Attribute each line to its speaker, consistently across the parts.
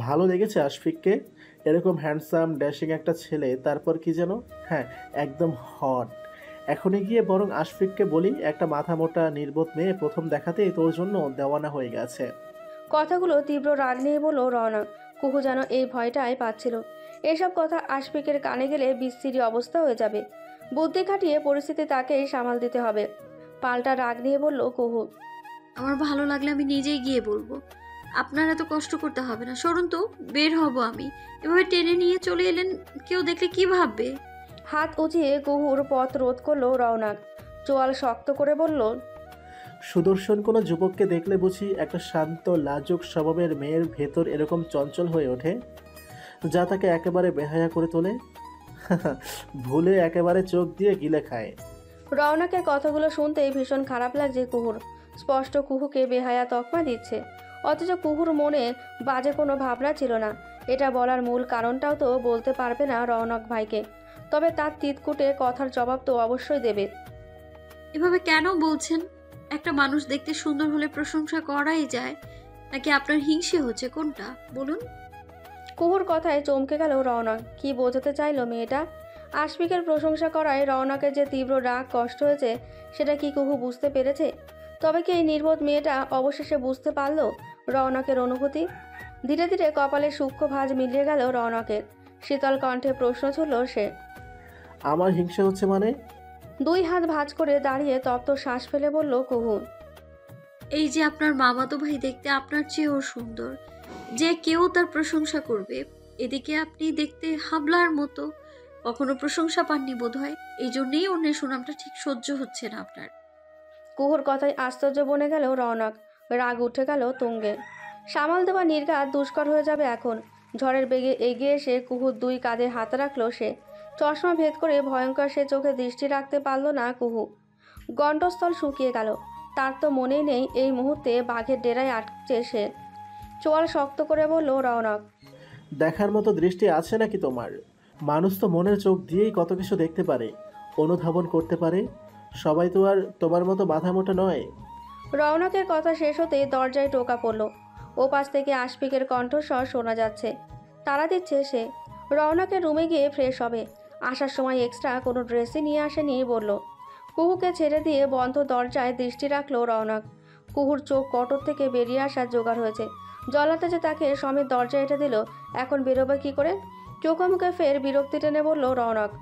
Speaker 1: ভালো লেগেছে আশফিককে? এরকম হ্যান্ডসাম ড্যাশিং একটা ছেলে, তারপর কি যেন? হ্যাঁ, একদম হট। এখনই গিয়ে বরং আশফিককে বলি, একটা মাথামোটা নির্বোধ মেয়ে প্রথম দেখাতেই তোর জন্য দেওয়ানা হয়ে গেছে।
Speaker 2: কথাগুলো তীব্র রাগ নিয়ে বলল রওনা। কুহু যেন এই ভয়টাই পাচ্ছিল। এসব কথা আশফিকের কানে গেলে বিশ্রী অবস্থা হয়ে যাবে। বুদ্ধি খাটিয়ে পরিস্থিতি তাকেই সামাল দিতে হবে। পাল্টা রাগ নিয়ে বলল কুহু।
Speaker 3: আমার ভালো লাগলে আমি নিজেই গিয়ে বলবো। আপনার এত কষ্ট করতে হবে না, সরুন তো, বের হব আমি। এভাবে টেনে নিয়ে চলে এলেন, কেউ দেখলে কি ভাববে?
Speaker 2: হাত উঁচিয়ে কুহুর পথ রোধ করলো রওনাক। চোয়াল শক্ত করে বলল,
Speaker 1: সুদর্শন কোনো যুবককে দেখলে বুঝি একটা শান্ত লাজুক স্বভাবের মেয়ের ভেতর এরকম চঞ্চল হয়ে ওঠে, যা তাকে একেবারে বেহায়া করে তোলে? ভুলে একেবারে চোখ দিয়ে গিলে খায়।
Speaker 2: রওনাকের কথাগুলো শুনতেই ভীষণ খারাপ লাগছে কুহুর। স্পষ্ট কুহুকে বেহায়া তকমা দিচ্ছে, অথচ কুহুর মনে বাজে কোনো ভাবনা ছিল না। এটা বলার মূল কারণটাও তো বলতে পারবে না রওনক ভাইকে, তবে তার তিতকুটে কথার জবাব তো অবশ্যই দেবে।
Speaker 3: এভাবে কেন বলছেন? একটা মানুষ দেখতে সুন্দর হলে প্রশংসা করাই যায়, নাকি আপনার হিংসে হচ্ছে, কোনটা বলুন?
Speaker 2: কুহুর কথায় চমকে গেল রওনক। কি বোঝাতে চাইলো মেয়েটা? আশফিকের প্রশংসা করায় রওনকের যে তীব্র রাগ কষ্ট হয়েছে, সেটা কি কুহু বুঝতে পেরেছে? তবে কি এই নির্বোধ মেয়েটা অবশেষে বুঝতে পারল রওনকের অনুভূতি? ধীরে ধীরে কপালে সূক্ষ্ম ভাঁজ মিলিয়ে গেল রওনকের। শীতল কণ্ঠে প্রশ্ন ছুড়ল সে।
Speaker 1: আমার হিংসা হচ্ছে মানে?
Speaker 2: দুই হাত ভাঁজ করে দাঁড়িয়ে তপ্ত শ্বাস ফেলে বলল কুহু।
Speaker 3: এই যে আপনার মামাতো ভাই দেখতে আপনার চেয়েও সুন্দর, যে কেউ তার প্রশংসা করবে, এদিকে আপনি দেখতে হাবলার মতো, কখনো প্রশংসা পাননি বোধহয়, এই জন্যেই অন্যের সুনামটা ঠিক সহ্য হচ্ছে না আপনার।
Speaker 2: কুহুর কথায় আশ্চর্য বনে গেল রওনক। রাগ উঠে গেল তুঙ্গে। সামাল দেওয়া নির্ঘাত দুষ্কর হয়ে যাবে এখন। ঝড়ের বেগে এগিয়ে এসে কুহুর দুই কাঁধে হাত রাখলো সে। চশমা ভেদ করে ভয়ঙ্কর সে চোখে দৃষ্টি রাখতে পারল না কুহু। গণ্ডস্থল শুকিয়ে গেল। তার তো মনেই নেই এই মুহূর্তে বাঘের ডেরায় আটকে সে। চোয়াল শক্ত করে বলল রওনক।
Speaker 1: দেখার মতো দৃষ্টি আছে নাকি তোমার? মানুষ তো মনের চোখ দিয়েই কত কিছু দেখতে পারে, অনুধাবন করতে পারে। সবাই তো আর তোমার মতো মাথামোটা নয়।
Speaker 2: রওনকের কথা শেষ হতেই দরজায় টোকা পড়ল। ওপাশ থেকে আশফিকের কণ্ঠস্বর শোনা যাচ্ছে। তাড়া দিচ্ছে সে। রওনকের রুমে গিয়ে ফ্রেশ হবে। আসার সময় এক্সট্রা কোনো ড্রেসই নিয়ে আসেনি বলল। কুহুকে ছেড়ে দিয়ে বন্ধ দরজায় দৃষ্টি রাখল রওনক। কুহুর চোখ কটর থেকে বেরিয়ে আসার জোগাড় হয়েছে। জলাতে যে তাকে সমেত দরজা এঁটে দিল, এখন বেরোবে কি করে? চোখে মুখে ফের বিরক্তি টেনে বলল রওনক।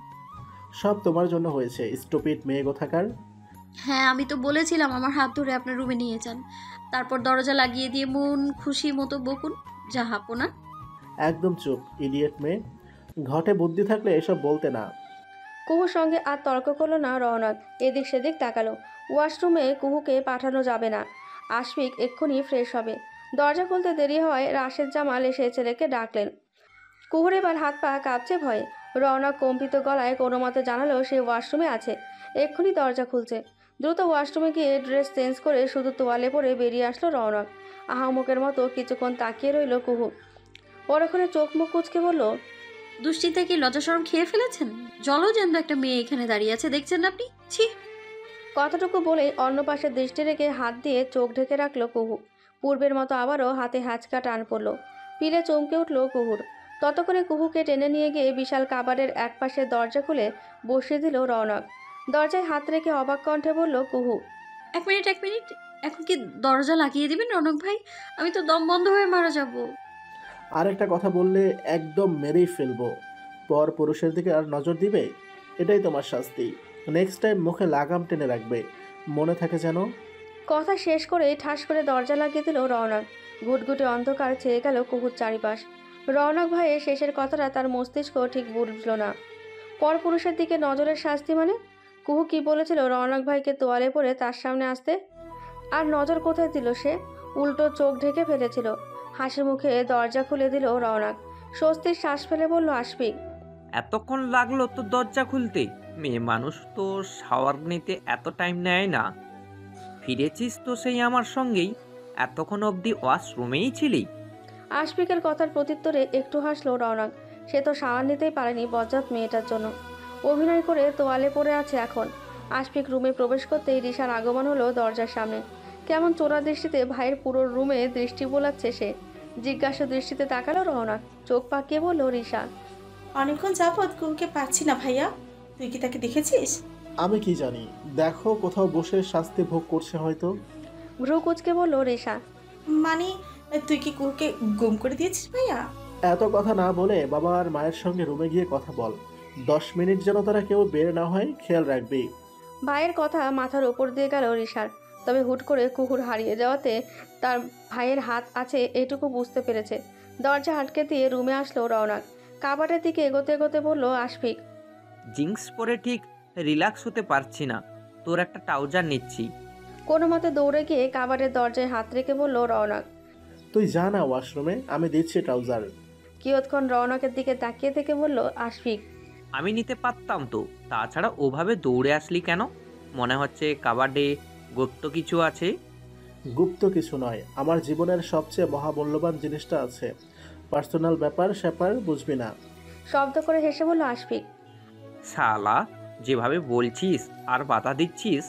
Speaker 1: সব তোমার জন্য হয়েছে, স্টুপিড মেয়ে কোথাকার।
Speaker 3: হ্যাঁ, আমি তো বলেছিলাম আমার হাত ধরে আপনার রুমে নিয়ে যান, তারপর দরজা লাগিয়ে দিয়ে মন খুশি মতো বকুন, যা হাপো না।
Speaker 1: একদম চুপ, ইডিয়েট মেয়ে। ঘটে বুদ্ধি থাকলে এসব বলতে না।
Speaker 2: কুহুর সঙ্গে আর তর্ক করলো না রওনক। এদিক সেদিক তাকালো। ওয়াশরুমে কুহুকে পাঠানো যাবে না। আশফিক এক্ষুনি ফ্রেশ হবে। দরজা খুলতে দেরি হয় রাশেদ জামাল এসে ছেলেকে ডাকলেন। কুহুর এবার হাত পা কাঁপছে ভয়ে। রওনক কম্পিত গলায় কোনো মতে জানালো সে ওয়াশরুমে আছে, এক্ষুনি দরজা খুলছে। দ্রুত ওয়াশরুমে গিয়ে ড্রেস চেঞ্জ করে শুধু তোয়ালে পরে বেরিয়ে আসলো রওনক। আহামুকের মতো কিছুক্ষণ তাকিয়ে রইল কুহু। পরক্ষণে চোখ মুখ কুঁচকে বলল,
Speaker 3: দুশ্চিন্তায় কি লজ্জা শরম খেয়ে ফেলেছেন? জলজ্যান্ত একটা মেয়ে এখানে দাঁড়িয়ে আছে, দেখছেন না আপনি? ছি!
Speaker 2: কথাটুকু বলেই অন্য পাশে দৃষ্টি রেখে হাত দিয়ে চোখ ঢেকে রাখলো কুহু। পূর্বের মতো আবারও হাতে হ্যাঁচকা টান পড়ল। পিলে চমকে উঠল কুহুর। ততক্ষণে কুহুকে টেনে নিয়ে গিয়ে বিশাল কাবারের এক পাশে দরজা খুলে বসিয়ে দিল রওনক। দরজায় হাত রেখে অবাক কণ্ঠে বলল কুহু।
Speaker 3: এক মিনিট, এক মিনিট, এখন কি দরজা লাগিয়ে দিবেন রনক ভাই? আমি তো দম বন্ধ হয়ে মারা যাব।
Speaker 1: আর একটা কথা বললে একদম মেরেই ফেলবো। পর পুরুষের দিকে আর নজর দিবে, এটাই তোমার শাস্তি। নেক্সট টাইম মুখে লাগাম টেনে রাখবে, মনে থাকে যেন।
Speaker 2: কথা শেষ করেই ঠাস করে দরজা লাগিয়ে দিল রওনক। ঘুটঘুটে অন্ধকার ছেয়ে গেল কুহুর চারিপাশ। রওনক ভাইয়ের শেষের কথাটা তার মস্তিষ্ক ঠিক বুঝল না। পরপুরুষের দিকে নজরের শাস্তি মানে? কুহু কি বলেছিল রওনক ভাইকে তোয়ালে পরে তার সামনে আসতে? আর নজর কোথায় দিল সে? উল্টো চোখ ঢেকে ফেলেছিল। হাসি মুখে দরজা খুলে দিল রওনক। স্বস্তির শ্বাস ফেলে বলল আশফিক।
Speaker 4: এতক্ষণ লাগলো তো দরজা খুলতে? মেয়ে মানুষ তো শাওয়ার নিতে এত টাইম নেয় না। ফিরেছিস তো সেই আমার সঙ্গেই? এতক্ষণ অবধি ওয়াশরুমেই ছিলি?
Speaker 2: আশফিকের কথার প্রত্যুত্তরে একটু হাসলো রওনক। সে তো সাওয়ার নিতেই পারেনি বজ্জাত মেয়েটার জন্য। অভিনয় করে তোয়ালে পড়ে আছে এখন। আশফিক রুমে প্রবেশ করতেই রিশার আগমন হলো দরজার সামনে। কেমন চোরা দৃষ্টিতে ভাইয়ের পুরো রুমে দৃষ্টি বোলাচ্ছে সে। জিজ্ঞাসা দৃষ্টিতে তাকালো রওনাক, চোখ পাকিয়ে বলল রিশা।
Speaker 5: অনেকক্ষণ যাবৎ কুহুকে পাচ্ছি না ভাইয়া, তুই কি তাকে দেখেছিস?
Speaker 1: আমি কি জানি, দেখো কোথাও বসে শাস্তি ভোগ করছে হয়তো।
Speaker 2: ভ্রু কুচকে বলল রিশা।
Speaker 5: মানে তুই কি কুহুকে গুম করে দিয়েছিস ভাইয়া?
Speaker 1: এত কথা না বলে বাবা আর মায়ের সঙ্গে রুমে গিয়ে কথা বল। 10 মিনিট যেন তারা কেউ বের না হয়, খেয়াল রাখবি।
Speaker 2: ভাইয়ের কথা মাথার ওপর দিয়ে গেল রিশার। তবে হুট করে কুকুর হারিয়ে যাওয়াতে তার ভাইয়ের হাত আছে এটুকু বুঝতে পেরেছে। দরজা আটকে দিয়ে রুমে আসলো রওনাক। কাবাটের দিকে এগোতে এগোতে বলল আশফিক।
Speaker 4: জিন্স পরে ঠিক রিল্যাক্স হতে পারছি না, তোর একটা ট্রাউজার নিচ্ছি।
Speaker 2: কোনো মতে দৌড়ে গিয়ে কাবাটের দরজায় হাত রেখে বলল রওনাক।
Speaker 1: তুই যা না ওয়াশরুমে, আমি দিচ্ছি ট্রাউজার।
Speaker 2: কিয়ৎক্ষণ রওনাকের দিকে তাকিয়ে থেকে বলল আশফিক।
Speaker 4: আমি নিতে পারতাম তো, তাছাড়া ওভাবে দৌড়ে আসলি কেন? মনে হচ্ছে কাবাডে গুপ্ত কিছু আছে।
Speaker 1: গুপ্ত কিছু নয়, আমার জীবনের সবচেয়ে মহামূল্যবান জিনিসটা আছে। পার্সোনাল ব্যাপার স্যাপার বুঝবি না।
Speaker 2: শব্দ করে হেসে বলল আশফিক।
Speaker 4: শালা, যেভাবে বলছিস আর বাধা দিচ্ছিস,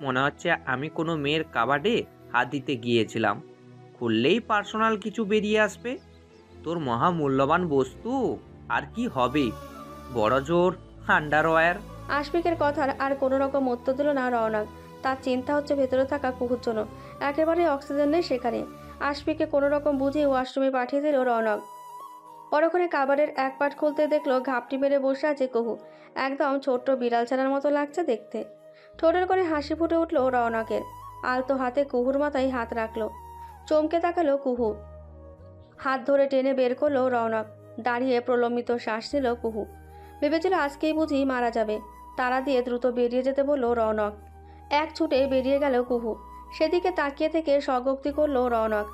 Speaker 4: মনে হচ্ছে আমি কোনো মেয়ের কাবাডে হাত দিতে গিয়েছিলাম। খুললেই পার্সোনাল কিছু বেরিয়ে আসবে। তোর মহামূল্যবান বস্তু আর কি হবে? বড় জোর আন্ডারওয়্যার।
Speaker 2: আশফিকের কথার আর কোনো রকম উত্তর দিল না রওনাক। তার চিন্তা হচ্ছে ভেতরে থাকা কুকুর জন্য। একেবারে অক্সিজেন নেই সেখানে। আশফিককে কোনো রকম বুঝিয়ে ওয়াশরুমে পাঠিয়ে দিল রওনাক। পরক্ষণে কাবারের এক পাট খুলতে দেখলো ঘাপটি মেরে বসে আছে কুহু। একদম ছোট্ট বিড়াল ছানার মতো লাগছে দেখতে। ঠোঁটের করে হাসি ফুটে উঠল রওনাকের। আলতো হাতে কুহুর মাথায় হাত রাখলো। চমকে তাকালো কুহু। হাত ধরে টেনে বের করলো রওনাক। দাঁড়িয়ে প্রলম্বিত শ্বাস নিল কুহু। ভেবেছিল আজকেই বুঝি মারা যাবে। তাড়া দিয়ে দ্রুত বেরিয়ে যেতে বলল রওনক। এক ছুটে বেরিয়ে গেল কুহু। সেদিকে তাকিয়ে থেকে স্বগোক্তি করল রওনক।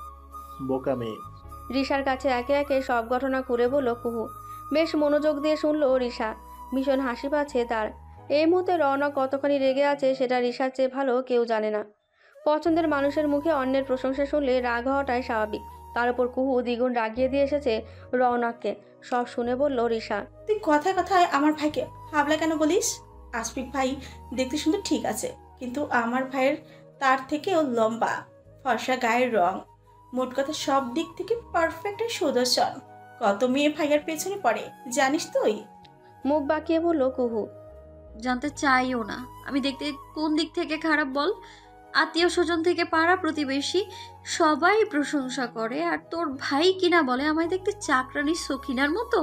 Speaker 1: বোকা মেয়ে।
Speaker 2: রিশার কাছে একে একে সব ঘটনা খুলে বলল কুহু। বেশ মনোযোগ দিয়ে শুনল রিশা। ভীষণ হাসি পাচ্ছে তার। এই মুহূর্তে রওনক কতখানি রেগে আছে সেটা রিশার চেয়ে ভালো কেউ জানে না। পছন্দের মানুষের মুখে অন্যের প্রশংসা শুনলে রাগ হওয়াটাই স্বাভাবিক। তার উপর কুহু দ্বিগুণ রাগিয়ে দিয়ে এসেছে রওনককে। সব শুনে বলল রিশা।
Speaker 5: তুই কথায় কথায় আমার ভাইকে হাবলা কেন বলিস? আশফিক ভাই দেখতে সুন্দর ঠিক আছে, কিন্তু আমার ভাইয়ের তার থেকেও লম্বা, ফর্সা গায়ের রং, মোট কথা সব দিক থেকে পারফেক্ট আর সুদর্শন। কত মেয়ে ভাইয়ার পেছনে পড়ে জানিস তুই?
Speaker 2: মুখ বাঁকিয়ে বলল কুহু।
Speaker 3: জানতে চাইও না। আমি দেখতে কোন দিক থেকে খারাপ বল? আত্মীয় স্বজন থেকে পাড়া প্রতিবেশী সবাই প্রশংসা করে, আর তোর ভাই কিনা বলে আমায় দেখতে চাকরানির সখিনার মতো।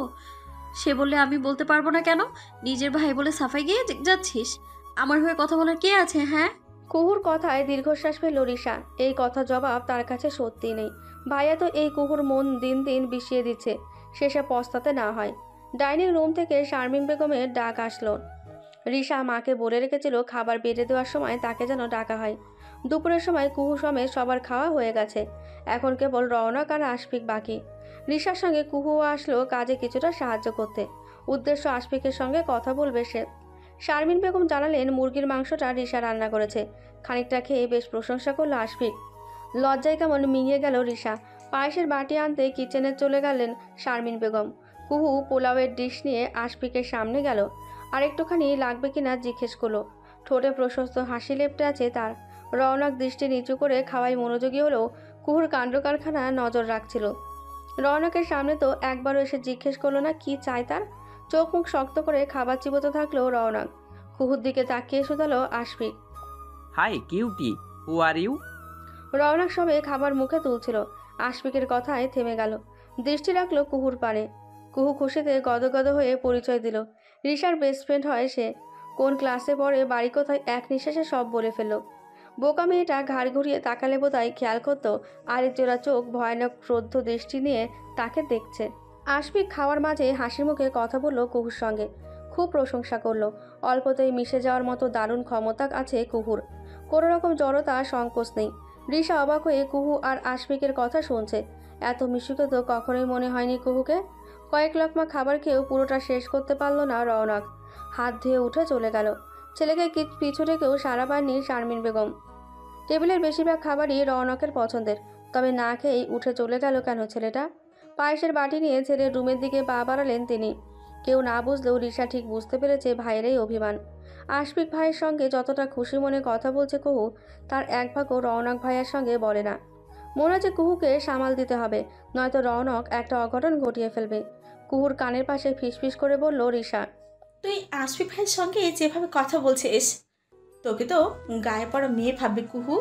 Speaker 3: সে বললে আমি বলতে পারবো না কেন? নিজের ভাই বলে সাফাই গিয়ে যাচ্ছিস? আমার হয়ে কথা বলার কে আছে? হ্যাঁ,
Speaker 2: কুহুর কথায় দীর্ঘশ্বাস ফেলল রিশা। এই কথা জবাব তার কাছে সত্যি নেই। ভাইয়া তো এই কুহুর মন দিন দিন বিষিয়ে দিচ্ছে। শেষে পস্তাতে না হয়। ডাইনিং রুম থেকে শারমিন বেগমের ডাক আসলো। রিশা মাকে বলে রেখেছিল খাবার বেড়ে দেওয়ার সময় তাকে যেন ডাকা হয়। দুপুরের সময় কুহু সমেত সবার খাওয়া হয়ে গেছে। এখন কেবল রওনক আর আশফিক বাকি। রিশার সঙ্গে কুহুও আসলো কাজে কিছুটা সাহায্য করতে। উদ্দেশ্য আশফিকের সঙ্গে কথা বলবে সে। শারমিন বেগম জানালেন মুরগির মাংসটা রিশা রান্না করেছে। খানিকটা খেয়ে বেশ প্রশংসা করল আশফিক। লজ্জায় কেমন মিঙে গেল রিশা। পায়েসের বাটি আনতে কিচেনে চলে গেলেন শারমিন বেগম। কুহু পোলাওয়ের ডিশ নিয়ে আশফিকের সামনে গেল। আর একটুখানি লাগবে কিনা জিজ্ঞেস করলো। ঠোঁটে প্রশস্ত হাসি লেপ্টে আছে তার। রওনক দৃষ্টি নিচু করে খাওয়াই মনোযোগী হলেও কুহুর কাণ্ড কারখানা নজর রাখছিল। রওনকের সামনে তো একবারও এসে জিজ্ঞেস করলো না কি চাই তার। চোখ মুখ শক্ত করে খাবার চিবোতে থাকলো রওনক। কুহুর দিকে তাকিয়ে শুধালো Ashfiq.
Speaker 4: Hi cutie, who are you?
Speaker 2: Raunak সবে খাবার মুখে তুলছিল। আশফিকের কথায় থেমে গেল। দৃষ্টি রাখলো কুহুর পানে। কুহু খুশিতে গদগদ হয়ে পরিচয় দিল। রিশার বেস্ট ফ্রেন্ড হয় সে। কোন ক্লাসে পড়ে, বাড়ি কোথায়, এক নিঃশ্বাসে সব বলে ফেলল। বোকা মেয়েটা ঘাড় ঘুরিয়ে তাকালে বোধহয় খেয়াল করতো আরেক জোড়া চোখ ভয়ানক ক্রোধ দৃষ্টি নিয়ে তাকে দেখছে। আশফিক খাওয়ার মাঝে হাসি মুখে কথা বলল কুহুর সঙ্গে। খুব প্রশংসা করলো। অল্পতেই মিশে যাওয়ার মতো দারুণ ক্ষমতা আছে কুহুর। কোনো রকম জড়তা সংকোচ নেই। রিশা অবাক হয়ে কুহু আর আশফিকের কথা শুনছে। এত মিশুক তো কখনোই মনে হয়নি কুহুকে। কয়েক লকমা খাবার খেয়েও পুরোটা শেষ করতে পারল না রওনক। হাত ধুয়ে উঠে চলে গেল। ছেলেকে পিছু রেখেও সারা পাননি শারমিন বেগম। টেবিলের বেশিরভাগ খাবারই রওনকের পছন্দের। তবে না খেয়েই উঠে চলে গেল কেন ছেলেটা? পায়েসের বাটি নিয়ে ছেলের রুমের দিকে পা বাড়ালেন তিনি। কেউ না বুঝলেও রিশা ঠিক বুঝতে পেরেছে ভাইয়েরই অভিমান। আশফিক ভাইয়ের সঙ্গে যতটা খুশি মনে কথা বলছে কুহু, তার এক ভাগও রওনক ভাইয়ের সঙ্গে বলে না। মনে হচ্ছে কুহুকে সামাল দিতে হবে, নয়তো রওনক একটা অঘটন ঘটিয়ে ফেলবে। কুহুর কানের পাশে ফিসফিস করে বলল রিশা,
Speaker 5: তুই আশফিক ভাইয়ের সঙ্গে যেভাবে কথা বলছিস, তোকে তো গায়ে পড়া মেয়ে ভাববে কুহু।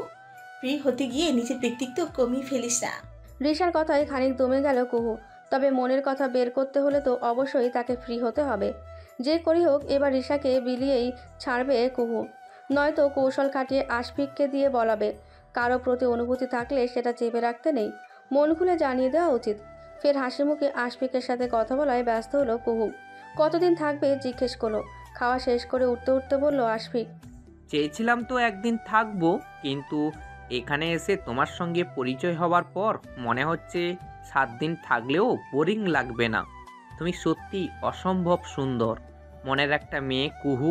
Speaker 5: ফ্রি হতে গিয়ে নিজের ব্যক্তিত্ব কমিয়ে ফেলিস না।
Speaker 2: রিশার কথায় খানিক দমে গেল কুহু। তবে মনের কথা বের করতে হলে তো অবশ্যই তাকে ফ্রি হতে হবে। যে করেই হোক এবার রিশাকে বিলিয়েই ছাড়বে কুহু, নয়তো কৌশল খাটিয়ে আশফিককে দিয়ে বলাবে। কারো প্রতি অনুভূতি থাকলে সেটা চেপে রাখতে নেই, মন খুলে জানিয়ে দেওয়া উচিত। ফের হাসি মুখে আশফিকের সাথে কথা বলায় ব্যস্ত হলো কুহু। কতদিন থাকবে জিজ্ঞেস করলো। খাওয়া শেষ করে উঠতে উঠতে বলল আশফিক,
Speaker 4: চেয়েছিলাম তো একদিন থাকবো, কিন্তু এখানে এসে তোমার সঙ্গে পরিচয় হওয়ার পর মনে হচ্ছে 7 দিন থাকলেও বোরিং লাগবে না। তুমি সত্যি অসম্ভব সুন্দর, মনের একটা মেয়ে কুহু।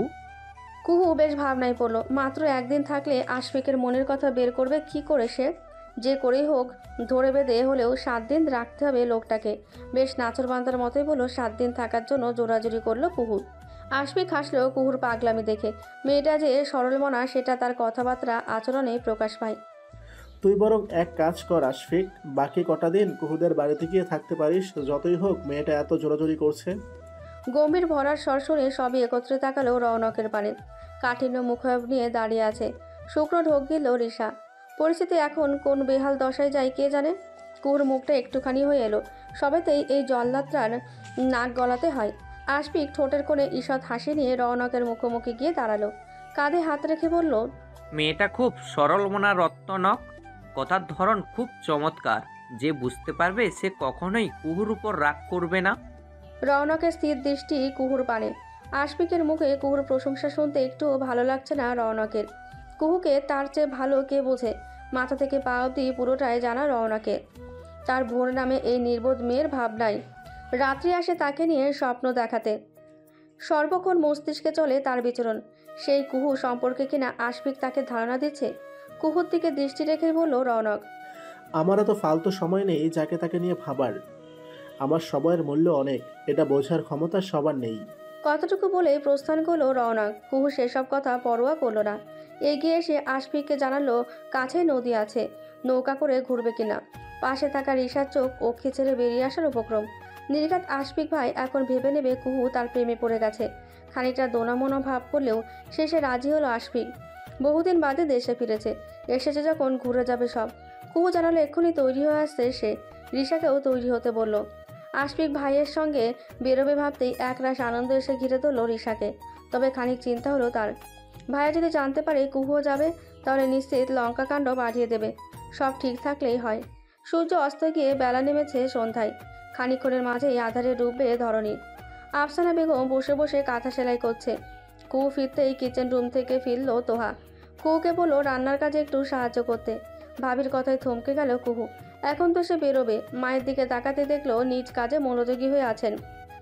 Speaker 2: কুহু বেশ ভাবনায় পড়লো। মাত্র একদিন থাকলে আশফিকের মনের কথা বের করবে কি করে সে? যে করেই হোক ধরে বেঁধে হলেও 7 দিন রাখতে হবে লোকটাকে। বেশ নাচরবান্দার মতোই বলল 7 দিন থাকার জন্য জোরাজুরি করলো কুহু। আশফিক হাসলেও কুহুর পাগলামি দেখে। মেয়েটা যে সরল মনা সেটা তার কথাবার্তা আচরণে প্রকাশ পায়।
Speaker 1: তুই বরং এক কাজ কর আশফিক, বাকি কটা দিন কুহুদের বাড়িতে গিয়ে থাকতে পারিস। যতই হোক মেয়েটা এত জোরাজোরি করছে।
Speaker 2: গম্ভীর ভরার স্বর শুনে সবই একত্রে তাকালো রওনকের পানে। কাঠিন্য মুখাব নিয়ে দাঁড়িয়ে আছে। শুকনো ঢোক গেল রিশা। পরিস্থিতি এখন কোন বেহাল দশায় যায় কে জানে। কুহুর মুখটা একটুখানি হয়ে এলো। সবেতেই এই জল্লাত্রার নাক গলাতে হয়। আশফিক ঠোঁটের কোণে ঈষৎ হাসি নিয়ে রওনকের মুখোমুখি গিয়ে দাঁড়ালো। কাঁধে হাত রেখে বলল,
Speaker 4: মেয়েটা খুব সরল মনা রত্ননক, কথার ধরন খুব চমৎকার। যে বুঝতে পারবে সে কখনোই কুহুর উপর রাগ করবে না।
Speaker 2: রওনকের স্থির দৃষ্টি কুহুর পানে। আশফিকের মুখে কুহুর প্রশংসা শুনতে একটুও ভালো লাগছে না রওনকের। কুহুকে তার চেয়ে ভালো কে বোঝে? মাথা থেকে পা অবধি পুরোটাই জানা রওনকে। তার ভোর নামে এই নির্বোধ মেয়ের ভাবনাই। রাত্রি আসে তাকে নিয়ে স্বপ্ন দেখাতে। সর্বক্ষণ মস্তিষ্কে চলে তার বিচরণ। সেই কুহু সম্পর্কে কিনা আশফিক তাকে ধারণা দিচ্ছে। কুহুর দিকে দৃষ্টি রেখেই বলল রওনক,
Speaker 1: আমার এত ফালতু সময় নেই যাকে তাকে নিয়ে ভাবার। আমার সময়ের মূল্য অনেক, এটা বোঝার ক্ষমতা সবার নেই।
Speaker 2: কতটুকু বলে প্রস্থান করলো রওনক। কুহু সেসব কথা পরোয়া করলো না। এগিয়ে এসে আশফিককে জানালো কাছে নদী আছে, নৌকা করে ঘুরবে কিনা। পাশে থাকা রিশার চোখ অক্ষি ছেড়ে বেরিয়ে আসার উপক্রম। নির্ঘাত আশফিক ভাই এখন ভেবে নেবে কুহু তার প্রেমে পড়ে গেছে। খানিকটা দোনামোনা ভাব করলেও শেষে রাজি হলো আশফিক। বহুদিন বাদে দেশে ফিরেছে, এসেছে যখন ঘুরে যাবে সব। কুহু জানালো এক্ষুনি তৈরি হয়ে আসছে সে। রিশাকেও তৈরি হতে বলল। আশফিক ভাইয়ের সঙ্গে বেরোবে ভাবতেই একরাশ আনন্দ এসে ঘিরে ধরল রিশাকে। তবে খানিক চিন্তা হলো তার। ভাইয়া যদি জানতে পারে কুহুও যাবে, তাহলে নিশ্চিত লঙ্কাকাণ্ড বাড়িয়ে দেবে। সব ঠিক থাকলেই হয়। সূর্য অস্ত গিয়ে বেলা নেমেছে সন্ধ্যায়। খানিকক্ষণের মাঝেই আধারে ডুববে ধরণী। আফসানা বেগম বসে বসে কাঁথা সেলাই করছে। কুহু ফিরতেই কিচেন রুম থেকে ফিরল তোহা। কুহুকে বলল রান্নার কাজে একটু সাহায্য করতে। ভাবির কথায় থমকে গেল কুহু। এখন তো সে বেরোবে। মায়ের দিকে তাকাতে দেখলো নিজ কাজে মনোযোগী হয়ে আছেন।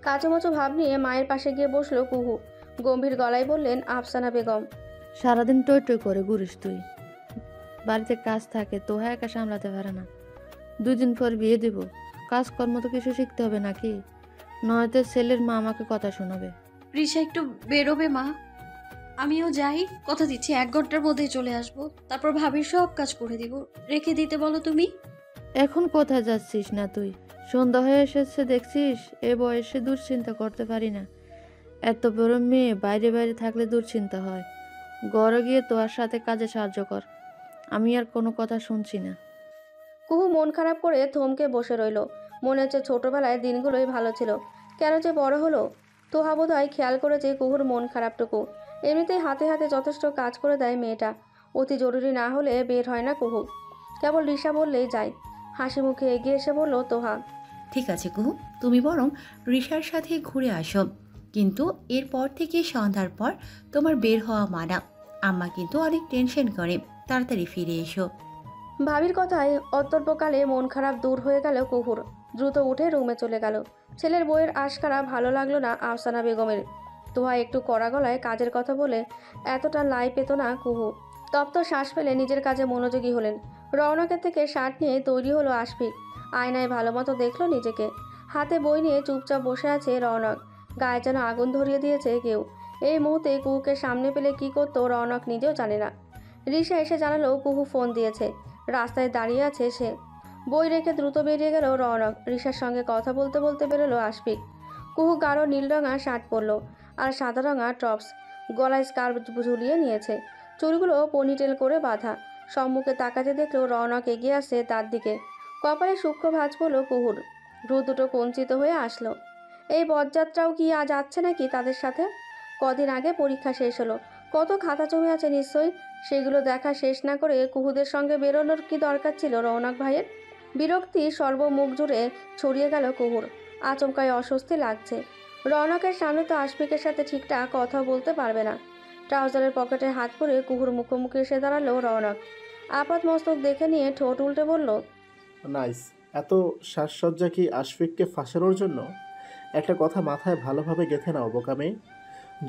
Speaker 2: কাচুমাচু ভাব নিয়ে মায়ের পাশে গিয়ে বসলো কুহু। গম্ভীর গলায় বললেন আফসানা বেগম,
Speaker 6: সারাদিন টই টই করে ঘুরিস তুই। বাড়িতে কাজ থাকে, তোহা একা সামলাতে পারে না। 2 দিন পর বিয়ে দিব, কাজকর্ম তো কিছু শিখতে হবে নাকি? নয়তো ছেলের মা আমাকে কথা শোনাবে।
Speaker 3: রিশা একটু বেরোবে মা, আমিও যাই। কথা দিচ্ছি 1 ঘন্টার মধ্যেই চলে আসবো। তারপর ভাবির সব কাজ করে দিব। রেখে দিতে বলো তুমি।
Speaker 6: এখন কোথায় যাচ্ছিস না তুই? সন্ধ্যা হয়ে এসেছে দেখছিস? এ বয়সে দুশ্চিন্তা করতে পারি না। এত বড় মেয়ে বাইরে বাইরে থাকলে দুশ্চিন্তা হয়। ঘরে গিয়ে তোর সাথে কাজে সাহায্য কর। আমি আর কোনো কথা শুনছি না।
Speaker 2: কুহু মন খারাপ করে থমকে বসে রইল। মনে হচ্ছে ছোটবেলায় দিনগুলোই ভালো ছিল, কেন যে বড় হলো। তোহা বোধহয় খেয়াল করেছে কুহুর মন খারাপটুকু। এমনিতেই হাতে হাতে যথেষ্ট কাজ করে দেয় মেয়েটা। অতি জরুরি না হলে বের হয় না কুহু। কেবল রিশা বললেই যায়। হাসি মুখে এগিয়ে এসে বলল তোহা,
Speaker 7: ঠিক আছে কুহু, তুমি বরং রিশার সাথে ঘুরে আসো। কিন্তু এরপর থেকে সন্ধ্যার পর তোমার বের হওয়া মানা। আম্মা কিন্তু অনেক টেনশন করে। তাড়াতাড়ি ফিরে এসো।
Speaker 2: ভাবির কথায় অত্যল্পকালে মন খারাপ দূর হয়ে গেল কুহুর। দ্রুত উঠে রুমে চলে গেল। ছেলের বইয়ের আশকারা ভালো লাগলো না আফসানা বেগমের। তোহা একটু কড়া গলায় কাজের কথা বলে এতটা লাই পেত না কুহু। তপ্ত শ্বাস ফেলে নিজের কাজে মনোযোগী হলেন। রওনকের থেকে শার্ট নিয়ে তৈরি হলো আশফিক। আয়নায় ভালো মতো দেখলো নিজেকে। হাতে বই নিয়ে চুপচাপ বসে আছে রওনক। গায়ে যেন আগুন ধরিয়ে দিয়েছে কেউ। এই মুহূর্তে কুহুকে সামনে পেলে কি করতো রৌনক নিজেও জানে না। রিশা এসে জানালো কুহু ফোন দিয়েছে, রাস্তায় দাঁড়িয়ে আছে সে। বই রেখে দ্রুত বেরিয়ে গেল রৌনক। রিশার সঙ্গে কথা বলতে বলতে বেরোলো আশফিক। কুহু গাঢ় নীল রঙা শার্ট পরলো আর সাদা রঙা টপস, গলায় স্কার্ফ ঝুলিয়ে নিয়েছে, চুলগুলো পনিটেল করে বাঁধা। সম্মুখে তাকাতে দেখলো রৌনক এগিয়ে আসছে তার দিকে। কপালে সূক্ষ্ম ভাঁজ পড়লো কুহুর, ভ্রু দুটো কঞ্চিত হয়ে আসলো। এই পদযাত্রাও কি আজ যাচ্ছে নাকি তাদের সাথে? কদিন আগে পরীক্ষা শেষ হলো, কত খাতা জমে আছে নিশ্চয়ই। সেগুলো দেখা শেষ না করে কুহুদের সঙ্গে বেরোনোর কি দরকার ছিল রৌনক ভাইয়ের? বিরক্তি সর্বমুখ জুড়ে ছড়িয়ে গেল কুহুর। আচমকায় অস্বস্তি লাগছে। রৌনকের সামনে তো আশফিকের সাথে ঠিকঠাক কথা বলতে পারবে না। ট্রাউজারের পকেটে হাত পরে কুহুর মুখোমুখি এসে দাঁড়ালো রৌনক। আপাত মস্তক দেখে নিয়ে ঠোঁট উল্টে বলল,
Speaker 1: নাইস। এত সাজসজ্জা কি আশফিককে ফাঁসানোর জন্য? একটা কথা মাথায় ভালোভাবে গেঁথে নাও বোকা মেয়ে,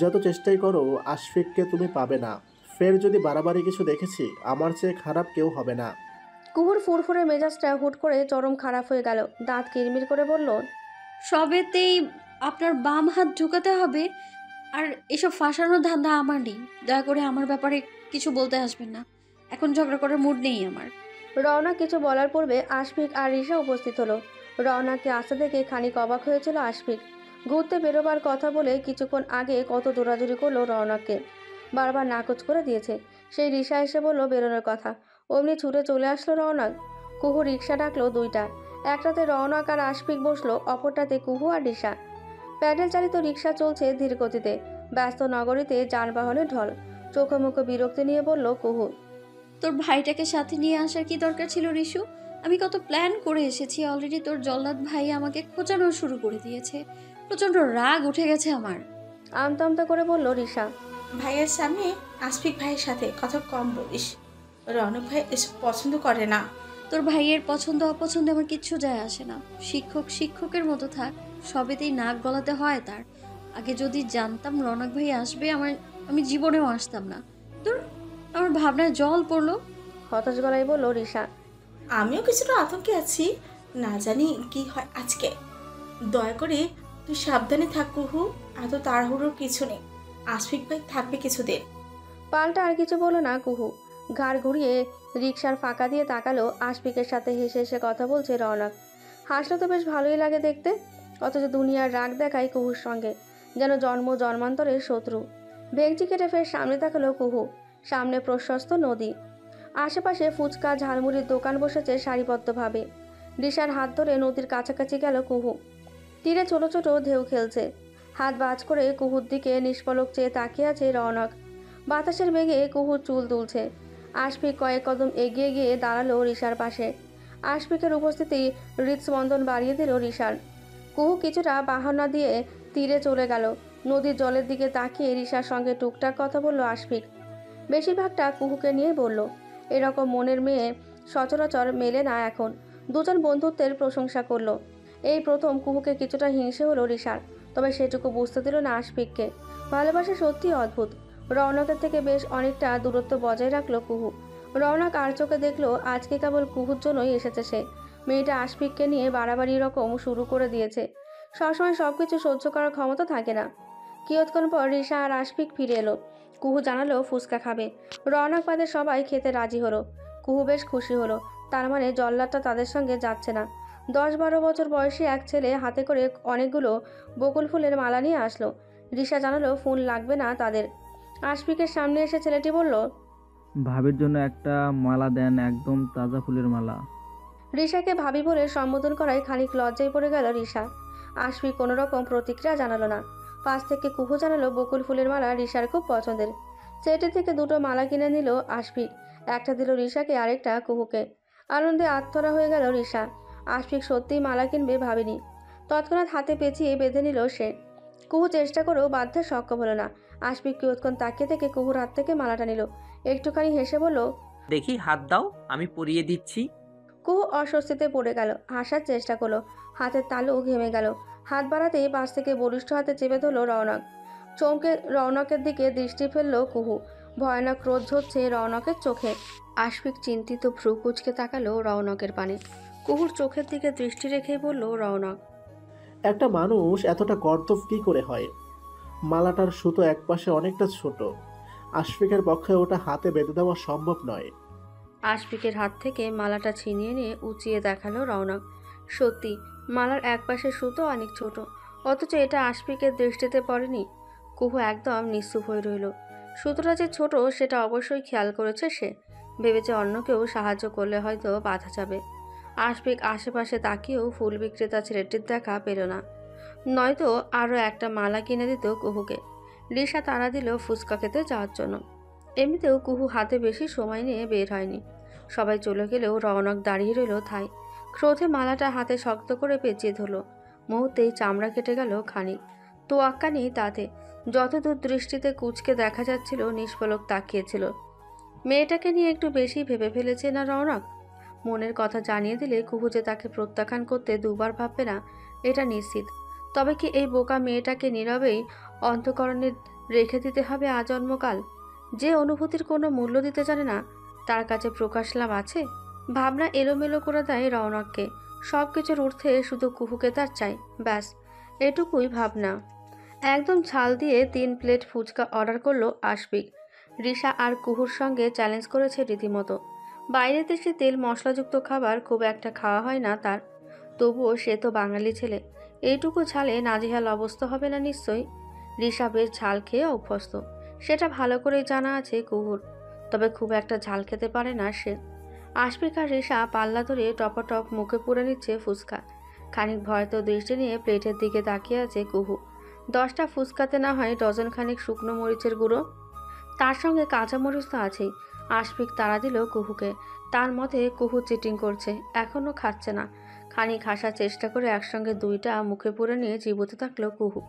Speaker 1: যত চেষ্টাই করো আশফিককে তুমি পাবে না। ফের যদি বাড়াবাড়ি কিছু দেখেছি, আমার চেয়ে খারাপ কেউ হবে না।
Speaker 2: কুহুর ফুরফুরে মেজাজটা হুট করে চরম খারাপ হয়ে গেল। দাঁত কিরমির করে বলল,
Speaker 3: সবেতেই আপনার বাম হাত ঢুকাতে হবে, আর এসব ফাঁসানোর ধান্দা আমার নেই। দয়া করে আমার ব্যাপারে কিছু বলতে আসবেন না, এখন ঝগড়া করার মুড নেই আমার।
Speaker 2: রওনা কিছু বলার পূর্বে আশফিক আর রিশা উপস্থিত হলো। রওনাকে আসতে দেখে খানিক অবাক হয়েছিল আশফিক। ঘুরতে বেরোবার কথা বলে কিছুক্ষণ আগে কত জোরাজুরি করলো রওনাকে, বারবার নাকচ করে দিয়েছে। সেই রিশা এসে বলল বেরোনোর কথা, অমনি ছুটে চলে আসলো রওনাক। কুহু রিক্সা ডাকলো দুইটা, একটাতে রওনাক আর আশফিক বসলো, অপরটাতে কুহু আর রিশা। প্যাডেল চালিত রিক্সা চলছে ধীর গতিতে। ব্যস্ত নগরীতে যানবাহনের ঢল। চোখে মুখে বিরক্তি নিয়ে বলল কুহু,
Speaker 3: তোর ভাইটাকে সাথে নিয়ে আসার কি দরকার ছিল রিশু? আমি কত প্ল্যান করে এসেছি অলরেডি। তোর জল্লাদ ভাই আমাকে খোঁচানো শুরু করে দিয়েছে। প্রচণ্ড রাগ উঠে গেছে আমার।
Speaker 2: আমতা আমতা করে বলল রিশা।
Speaker 5: ভাইয়ের সামনে আশফিক ভাইয়ের সাথে কথা কম বলিস। রৌনক ভাই এসব পছন্দ করে না।
Speaker 3: তোর ভাইয়ের পছন্দ অপছন্দে আমার কিচ্ছু যায় আসে না। শিক্ষক শিক্ষকের মতো থাক, সবেতেই নাক গলাতে হয় তার। আগে যদি জানতাম রৌনক ভাই আসবে, আমি জীবনেও আসতাম না। তোর আমার ভাবনায় জল পড়লো।
Speaker 2: হতাশ গলায় বলল রিশা।
Speaker 5: আমিও কিছুটা আতঙ্কে আছি, না জানি কি হয় আজকে। দয়া করে তুই সাবধানে থাক কুহু, এত তাড়াহুড়োর কিছু নেই। আশফিক ভাই থাকবে কিছুদিন।
Speaker 2: পাল্টা আর কিছু বলো না কুহু। ঘাড় ঘুরিয়ে রিকশার ফাঁকা দিয়ে তাকালো। আশফিকের সাথে হেসে হেসে কথা বলছে রওনক। হাসলে তো বেশ ভালোই লাগে দেখতে, অথচ দুনিয়ার রাগ দেখায় কুহুর সঙ্গে, যেন জন্ম জন্মান্তরের শত্রু। ভেঙচি কেটে ফের সামনে তাকালো কুহু। সামনে প্রশস্ত নদী, আশেপাশে ফুচকা ঝালমুড়ির দোকান বসেছে সারিবদ্ধভাবে। রিশার হাত ধরে নদীর কাছাকাছি গেল কুহু। তীরে ছোট ছোট ঢেউ খেলছে। হাত বাজ করে কুহুর দিকে নিষ্পলক চেয়ে তাকিয়ে আছে রওনক। বাতাসের বেগে কুহুর চুল দুলছে। আশফিক কয়েক কদম এগিয়ে গিয়ে দাঁড়ালো রিশার পাশে। আশফিকের উপস্থিতি হৃদস্পন্দন বাড়িয়ে দিল রিশার। কুহু কিছুটা বাহানা দিয়ে তীরে চলে গেল। নদীর জলের দিকে তাকিয়ে রিশার সঙ্গে টুকটাক কথা বলল আশফিক। বেশিরভাগটা কুহুকে নিয়ে বলল। এরকম মনের মেয়ে সচরাচর মেলে না এখন। দুজন বন্ধুত্বের প্রশংসা করলো। এই প্রথম কুহুকে কিছুটা হিংসে হলো রিশার, তবে সেটুকু বুঝতে দিল না আশফিককে। ভালোবাসা সত্যি অদ্ভুত। রওনকের থেকে বেশ অনেকটা দূরত্ব বজায় রাখলো কুহু। রওনক আর চোখে দেখলো আজকে কেবল কুহুর জন্যই এসেছে সে। মেয়েটা আশফিককে নিয়ে বাড়াবাড়ি রকম শুরু করে দিয়েছে। সবসময় সবকিছু সহ্য করার ক্ষমতা থাকে না। কিয়ৎক্ষণ পর রিশা আর আশফিক ফিরে এলো। কুহু জানালো ফুচকা খাবে। রওনক বাদে সবাই খেতে রাজি হলো। কুহু বেশ খুশি হলো, তার মানে জল্লাদটা তাদের সঙ্গে যাচ্ছে না। 10-12 বছর বয়সী এক ছেলে হাতে করে অনেকগুলো বকুল ফুলের মালা নিয়ে আসলো। রিশা জানালো ফুল লাগবে না তাদের। আশফিকের সামনে এসে ছেলেটি বলল,
Speaker 8: ভাবির জন্য একটা মালা দেন, একদম তাজা ফুলের মালা।
Speaker 2: রিশাকে ভাবি বলে সম্বোধন করায় খানিক লজ্জায় পড়ে গেল রিশা। আশফিক কোনো রকম প্রতিক্রিয়া জানালো না। পাশ থেকে কুহু জানালো বকুল ফুলের মালা রিশার খুব পছন্দের। সেটি থেকে দুটো মালা কিনে নিল আশফিক। একটা দিল রিশাকে, আরেকটা কুহুকে। আনন্দে আত্মরা হয়ে গেল রিশা। আশফিক সত্যিই মালা কিনবে ভাবেনি। তৎক্ষণাৎ হাতে পেঁচিয়ে বেঁধে নিল সে। কুহু চেষ্টা করেও বাধ্যে সক্ষম হলো না। আশফিক কিয়ৎক্ষণ তাকিয়ে থেকে কুহুর হাত থেকে মালাটা নিল। একটুখানি হেসে বলল,
Speaker 4: দেখি হাত দাও, আমি পরিয়ে দিচ্ছি।
Speaker 2: কুহু অস্বস্তিতে পড়ে গেল। হাসার চেষ্টা করলো, হাতের তালু ঘেমে গেল। হাত বাড়াতেই পাশ থেকে বলিষ্ঠ হাতে চেপে ধরল রওনক। চমকে রওনকের দিকে দৃষ্টি ফেলল কুহু। ভয়ানক ক্রোধ ঝরছে রওনকের চোখে। আশফিক চিন্তিত ভ্রু কুঁচকে তাকালো রওনকের পানে। কুহুর চোখের দিকে দৃষ্টি রেখেই বলল রওনক,
Speaker 1: একটা মানুষ এতটা গর্দভ কী করে হয়? মালাটার সুতো একপাশে অনেকটা ছোট। আশফিকের পক্ষে ওটা হাতে বেঁধে দেওয়া সম্ভব নয়।
Speaker 2: আশফিকের হাত থেকে মালাটা ছিনিয়ে নিয়ে উঁচিয়ে দেখালো রওনক। সত্যি মালার একপাশের সুতো অনেক ছোট, অথচ এটা আশফিকের দৃষ্টিতে পড়েনি। কুহু একদম নিস্তুপ হয়ে রইল। সুতোটা যে ছোট সেটা অবশ্যই খেয়াল করেছে সে। ভেবেছে অন্য কেউ সাহায্য করলে হয়তো বাধা যাবে। আশফিক আশেপাশে তাকিয়েও ফুল বিক্রেতা ছেলেটির দেখা পেল না, নয়তো আরও একটা মালা কিনে দিত কুহুকে। রিশা তাড়া দিল ফুচকা খেতে যাওয়ার জন্য। এমনিতেও কুহু হাতে বেশি সময় নিয়ে বের হয়নি। সবাই চলে গেলেও রওনক দাঁড়িয়ে রইল ঠাই। ক্রোধে মালাটা হাতে শক্ত করে পেঁচিয়ে ধরল। মুহূর্তেই চামড়া কেটে গেল খানিক। তোয়াক্কা নেই তাতে। যতদূর দৃষ্টিতে কুচকে দেখা যাচ্ছিল নিষ্পলক তাকিয়েছিল। মেয়েটাকে নিয়ে একটু বেশি ভেবে ফেলেছে না রওনক? মনের কথা জানিয়ে দিলে কুহু যে তাকে প্রত্যাখ্যান করতে দুবার ভাববে না এটা নিশ্চিত। তবে কি এই বোকা মেয়েটাকে নীরবেই অন্তঃকরণে রেখে দিতে হবে আজন্মকাল? যে অনুভূতির কোনো মূল্য দিতে জানে না তার কাছে প্রকাশ লাভ আছে? ভাবনা এলোমেলো করে দেয় রওনককে। সব কিছুর ঊর্ধ্বে শুধু কুহুকে তার চাই, ব্যাস এটুকুই ভাবনা। একদম ছাল দিয়ে 3 প্লেট ফুচকা অর্ডার করলো আশফিক। রিশা আর কুহুর সঙ্গে চ্যালেঞ্জ করেছে রীতিমতো। বাইরের দেশে তেল মশলাযুক্ত খাবার খুব একটা খাওয়া হয় না তার, তবুও সে তো বাঙালি ছেলে, এইটুকু ঝালে নাজেহাল অবস্থা হবে না নিশ্চয়ই। রিশা বেশ ঝাল খেয়ে অভ্যস্ত, সেটা ভালো করেই জানা আছে কুহুর, তবে খুব একটা ঝাল খেতে পারে না সে। আশফিক আর রিশা পাল্লা ধরে টপাটপ মুখে পুরে নিচ্ছে ফুচকা। খানিক ভয়ত দৃষ্টি নিয়ে প্লেটের দিকে তাকিয়ে আছে কুহু। 10টা ফুচকাতে না হয় ডজন খানিক শুকনো মরিচের গুঁড়ো, তার সঙ্গে কাঁচা মরিচ তো আছেই। আশফিক তাড়া দিল কুহুকে। তার মতে কুহু চিটিং করছে, এখনও খাচ্ছে না। খানিক হাসার চেষ্টা করে একসঙ্গে 2টা মুখে পুরে নিয়ে চিবোতে থাকলো কুহু।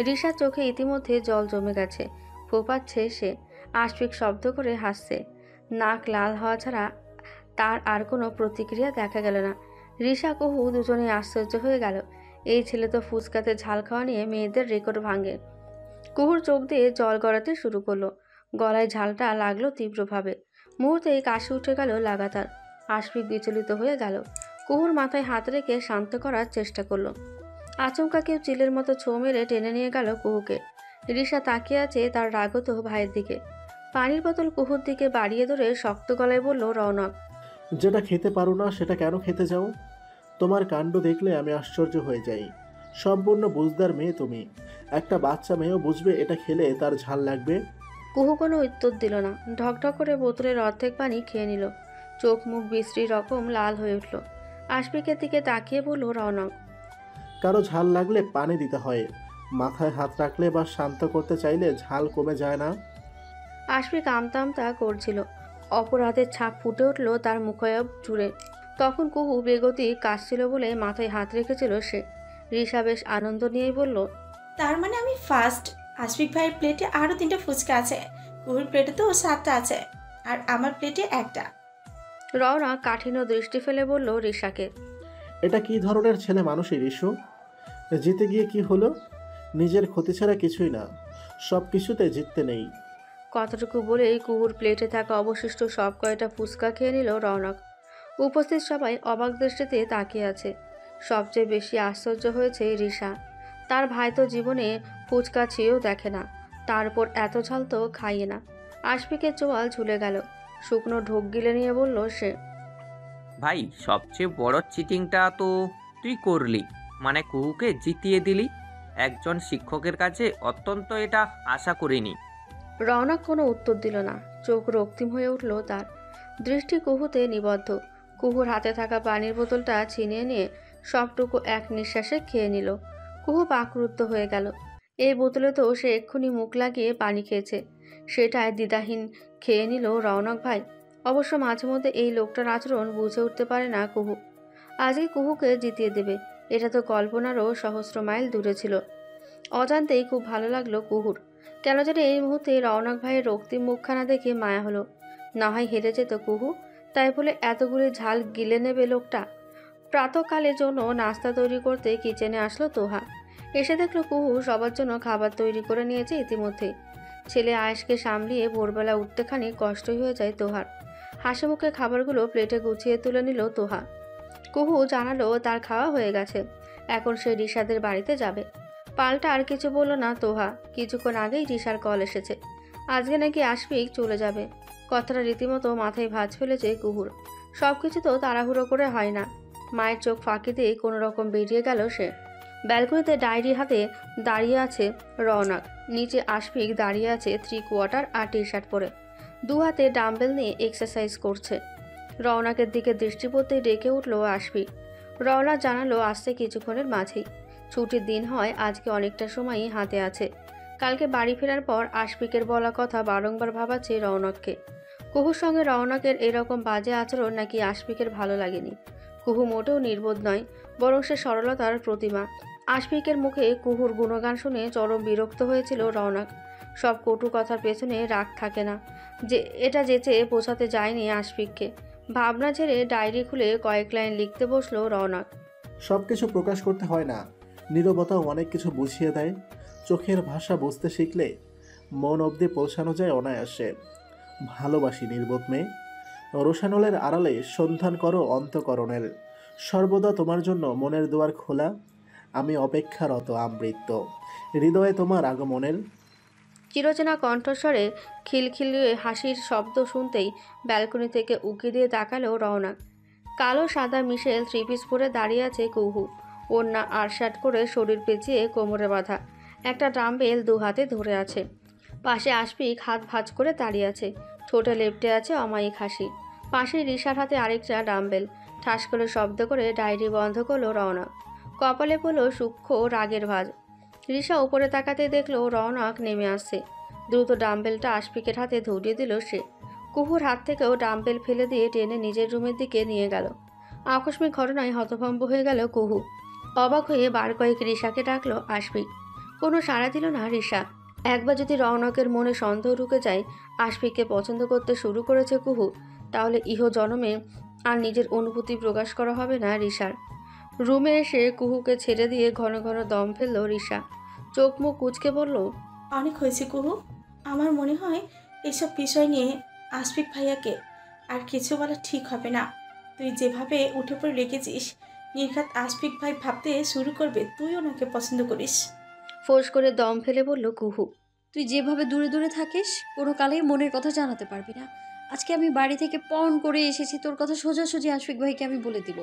Speaker 2: রিশার চোখে ইতিমধ্যে জল জমে গেছে, ফোপাচ্ছে সে। আশফিক শব্দ করে হাসছে, নাক লাল হওয়া ছাড়া তার আর কোনো প্রতিক্রিয়া দেখা গেল না। রিশা কুহু দুজনেই আশ্চর্য হয়ে গেল। এই ছেলে তো ফুচকাতে ঝাল খাওয়া নিয়ে মেয়েদের রেকর্ড ভাঙে। কুহুর চোখ দিয়ে জল গড়াতে শুরু করলো, গলায় ঝালটা লাগলো তীব্রভাবে। মুহূর্তেই কাশি উঠে গেল লাগাতার। আশফিক বিচলিত হয়ে গেল। কুহুর মাথায় হাত রেখে শান্ত করার চেষ্টা করলো। আচমকা কেউ চিলের মতো ছো মেরে টেনে নিয়ে গেল কুহুকে। রিশা তাকিয়ে আছে তার রাগত ভাইয়ের দিকে। পানির বোতল কুহুর দিকে বাড়িয়ে ধরে শক্ত গলায় বলল রওনক,
Speaker 1: যেটা খেতে পারো না সেটা কেন খেতে যাও? তোমার কাণ্ড দেখলে আমি আশ্চর্য হয়ে যাই। সম্পূর্ণ বুঝদার মেয়ে তুমি। একটা বাচ্চা মেয়েও বুঝবে এটা খেলে তার ঝাল লাগবে।
Speaker 2: কুহু কোনো উত্তর দিল না। ঢকঢক করে বোতলের অর্ধেক পানি খেয়ে নিল। চোখ মুখ বিশ্রী রকম লাল হয়ে উঠল। আশফিকের দিকে তাকিয়ে বলল রওনক,
Speaker 1: কারো ঝাল লাগলে পানি দিতে হয়, মাথায় হাত রাখলে বা শান্ত করতে চাইলে ঝাল কমে যায় না।
Speaker 2: আশফিক আমতা আমতা করছিল। অপরাধের ছাপ ফুটে উঠল তার মুখায়ব জুড়ে। তখন কুহু বেগতি কাশছিল বলে মাথায় হাত রেখেছিল সে। রিশা বেশ আনন্দ নিয়েই বলল,
Speaker 5: তার মানে আমি ফার্স্ট। আশফিক ভাইয়ের প্লেটে আরও 3টা ফুচকা আছে, কুহুর প্লেটে তো 7টা আছে, আর আমার প্লেটে 1টা।
Speaker 2: রওনক কাঠিন্য দৃষ্টি ফেলে বলল রিশাকে,
Speaker 1: এটা কি ধরনের ছেলে মানুষই রিশু? জিতে গিয়ে কি হলো? নিজের ক্ষতি ছাড়া কিছুই না, সব কিছুতে জিততে নেই।
Speaker 2: কতটুকু বলেই কুহুর প্লেটে থাকা অবশিষ্ট সব কয়টা ফুচকা খেয়ে নিল রওনক। উপস্থিত সবাই অবাক দৃষ্টিতে তাকিয়ে আছে। সবচেয়ে বেশি আশ্চর্য হয়েছে রিশা। তার ভাই তো জীবনে ফুচকা চেয়েও দেখে না, তার উপর এত ঝাল তো খাইয়ে না। আশফিকের চোয়াল ঝুলে গেল। শুকনো ঢোক গিলে নিয়ে বলল সে,
Speaker 4: ভাই সবচেয়ে বড় চিটিংটা তো তুই করলি, মানে কুহুকে জিতিয়ে দিলি। একজন শিক্ষকের কাছে অত্যন্ত এটা আশা করিনি।
Speaker 2: রওনক কোনো উত্তর দিল না। চোখ রক্তিম হয়ে উঠল তার। দৃষ্টি কুহুতে নিবদ্ধ। কুহুর হাতে থাকা পানির বোতলটা ছিনিয়ে নিয়ে সবটুকু এক নিঃশ্বাসে খেয়ে নিল। কুহু বাকরুদ্ধ হয়ে গেল। এই বোতলে তো সে এক্ষুনি মুখ লাগিয়ে পানি খেয়েছে, সেটাই দ্বিধাহীন খেয়ে নিল রওনক ভাই। অবশ্য মাঝে মধ্যে এই লোকটার আচরণ বুঝে উঠতে পারে না কুহু। আজই কুহুকে জিতিয়ে দেবে, এটা তো কল্পনারও সহস্র মাইল দূরে ছিল। অজান্তেই খুব ভালো লাগলো কুহুর। কেন জানি এই মুহূর্তে রওনক ভাইয়ের রক্তিম মুখখানা দেখে মায়া হলো। না হয় হেরে যেত কুহু, তাই বলে এতগুলি ঝাল গিলে নেবে লোকটা। প্রাতকালের জন্য নাস্তা তৈরি করতে কিচেনে আসলো তোহা। এসে দেখলো কুহু সবার জন্য খাবার তৈরি করে নিয়েছে ইতিমধ্যে। ছেলে আয়েশকে সামলিয়ে ভোরবেলা উঠতে খানিক কষ্টই হয়ে যায় তোহার। হাসি মুখে খাবারগুলো প্লেটে গুছিয়ে তুলে নিল তোহা। কুহু জানালো তার খাওয়া হয়ে গেছে, এখন সে রিশাদের বাড়িতে যাবে। পাল্টা আর কিছু বলল না তোহা। কিছুক্ষণ আগেই রিশার কল এসেছে, আজকে নাকি আশফিক চলে যাবে। কথাটা রীতিমতো মাথায় ভাঁজ ফেলেছে কুহুর। সব কিছু তো তাড়াহুড়ো করে হয় না। মায়ের চোখ ফাঁকি দিয়ে কোনো রকম বেরিয়ে গেল সে। ব্যালকনিতে ডায়েরি হাতে দাঁড়িয়ে আছে রওনক। নিচে আশফিক দাঁড়িয়ে আছে 3/4 আর টি শার্ট পরে, দু হাতে ডাম্বেল নিয়ে এক্সারসাইজ করছে। রওনকের দিকে দৃষ্টি পড়তেই ডেকে উঠল আশফিক। রওনক জানালো আসতে কিছুক্ষণের মাঝেই। ছুটির দিন হয়, আজকে অনেকটা সময়ই হাতে আছে। কালকে বাড়ি ফেরার পর আশফিকের বলা কথা বারংবার ভাবাচ্ছে রওনককে। কুহুর সঙ্গে রওনকের এরকম বাজে আচরণ নাকি আশফিকের ভালো লাগেনি। কুহু মোটেও নির্বোধ নয়, বরং সে সরলতার প্রতিমা। আশফিকের মুখে কুহুর গুণগান শুনে চরম বিরক্ত হয়েছিল রওনক। সব কটু কথার পেছনে রাগ থাকে না, যে এটা যেচে বোঝাতে যায়নি আশফিককে। ভাবনা ছেড়ে ডায়েরি খুলে কয়েক লাইন লিখতে বসলো রওনক।
Speaker 1: সব কিছু প্রকাশ করতে হয় না, নীরবতাও অনেক কিছু বুঝিয়ে দেয়। চোখের ভাষা বুঝতে শিখলে মন অবধি পৌঁছানো যায় অনায়াসে। ভালোবাসি নির্বোধ মেয়ে। রোশানলের আড়ালে সন্ধান করো অন্তকরণের। সর্বদা তোমার জন্য মনের দুয়ার খোলা। আমি অপেক্ষারত আমৃত্য, হৃদয়ে তোমার আগমনের।
Speaker 2: চিরচেনা কণ্ঠস্বরে খিলখিলিয়ে হাসির শব্দ শুনতেই ব্যালকনি থেকে উকি দিয়ে তাকালো রওনক। কালো সাদা মিশেল 3 পিস পরে দাঁড়িয়ে আছে কুহু। ওড়না আড়শাট করে শরীর পেঁচিয়ে কোমরে বাঁধা, একটা ডাম্বেল 2 হাতে ধরে আছে। পাশে আশফিক হাত ভাঁজ করে দাঁড়িয়ে আছে, ঠোঁটে লেপ্টে আছে অমায়িক হাসি। পাশে রিশার হাতে আরেকটা ডাম্বেল। ঠাস করে শব্দ করে ডায়েরি বন্ধ করলো রওনক। কপালে পড়ল সূক্ষ্ম রাগের ভাঁজ। রিশা উপরে তাকাতে দেখলো রওনক নেমে আসছে। দ্রুত ডাম্বেলটা আশফিকের হাতে ধরিয়ে দিল সে। কুহুর হাত থেকেও ডাম্বেল ফেলে দিয়ে টেনে নিজের রুমের দিকে নিয়ে গেল। আকস্মিক ঘটনায় হতভম্ব হয়ে গেল কুহু। অবাক হয়ে বার কয়েক রিশাকে ডাকলো আশফিক। কোনো সাড়া দিল না রিশা। একবার যদি রওনকের মনে সন্দেহ ঢুকে যায় আশফিককে পছন্দ করতে শুরু করেছে কুহু, তাহলে ইহ জনমে আর নিজের অনুভূতি প্রকাশ করা হবে না রিশার। রুমে এসে কুহুকে ছেড়ে দিয়ে ঘন ঘন দম ফেলল রিশা। চোখ মুখ কুঁচকে বলল,
Speaker 5: অনেক হয়েছে কুহু। আমার মনে হয় এসব বিষয় নিয়ে আশফিক ভাইয়াকে আর কিছু বলা ঠিক হবে না। তুই যেভাবে উঠে পড়ে লেগেছিস, নির্ঘাত আশফিক ভাই ভাবতে শুরু করবে তুই ওনাকে পছন্দ করিস।
Speaker 2: ফোঁস করে দম ফেলে বলল কুহু।
Speaker 3: তুই যেভাবে দূরে দূরে থাকিস, কোনো কালেই মনের কথা জানাতে পারবি না। আজকে আমি বাড়ি থেকে পণ করে এসেছি, তোর কথা সোজাসুজি আশফিক ভাইকে আমি বলে দিব।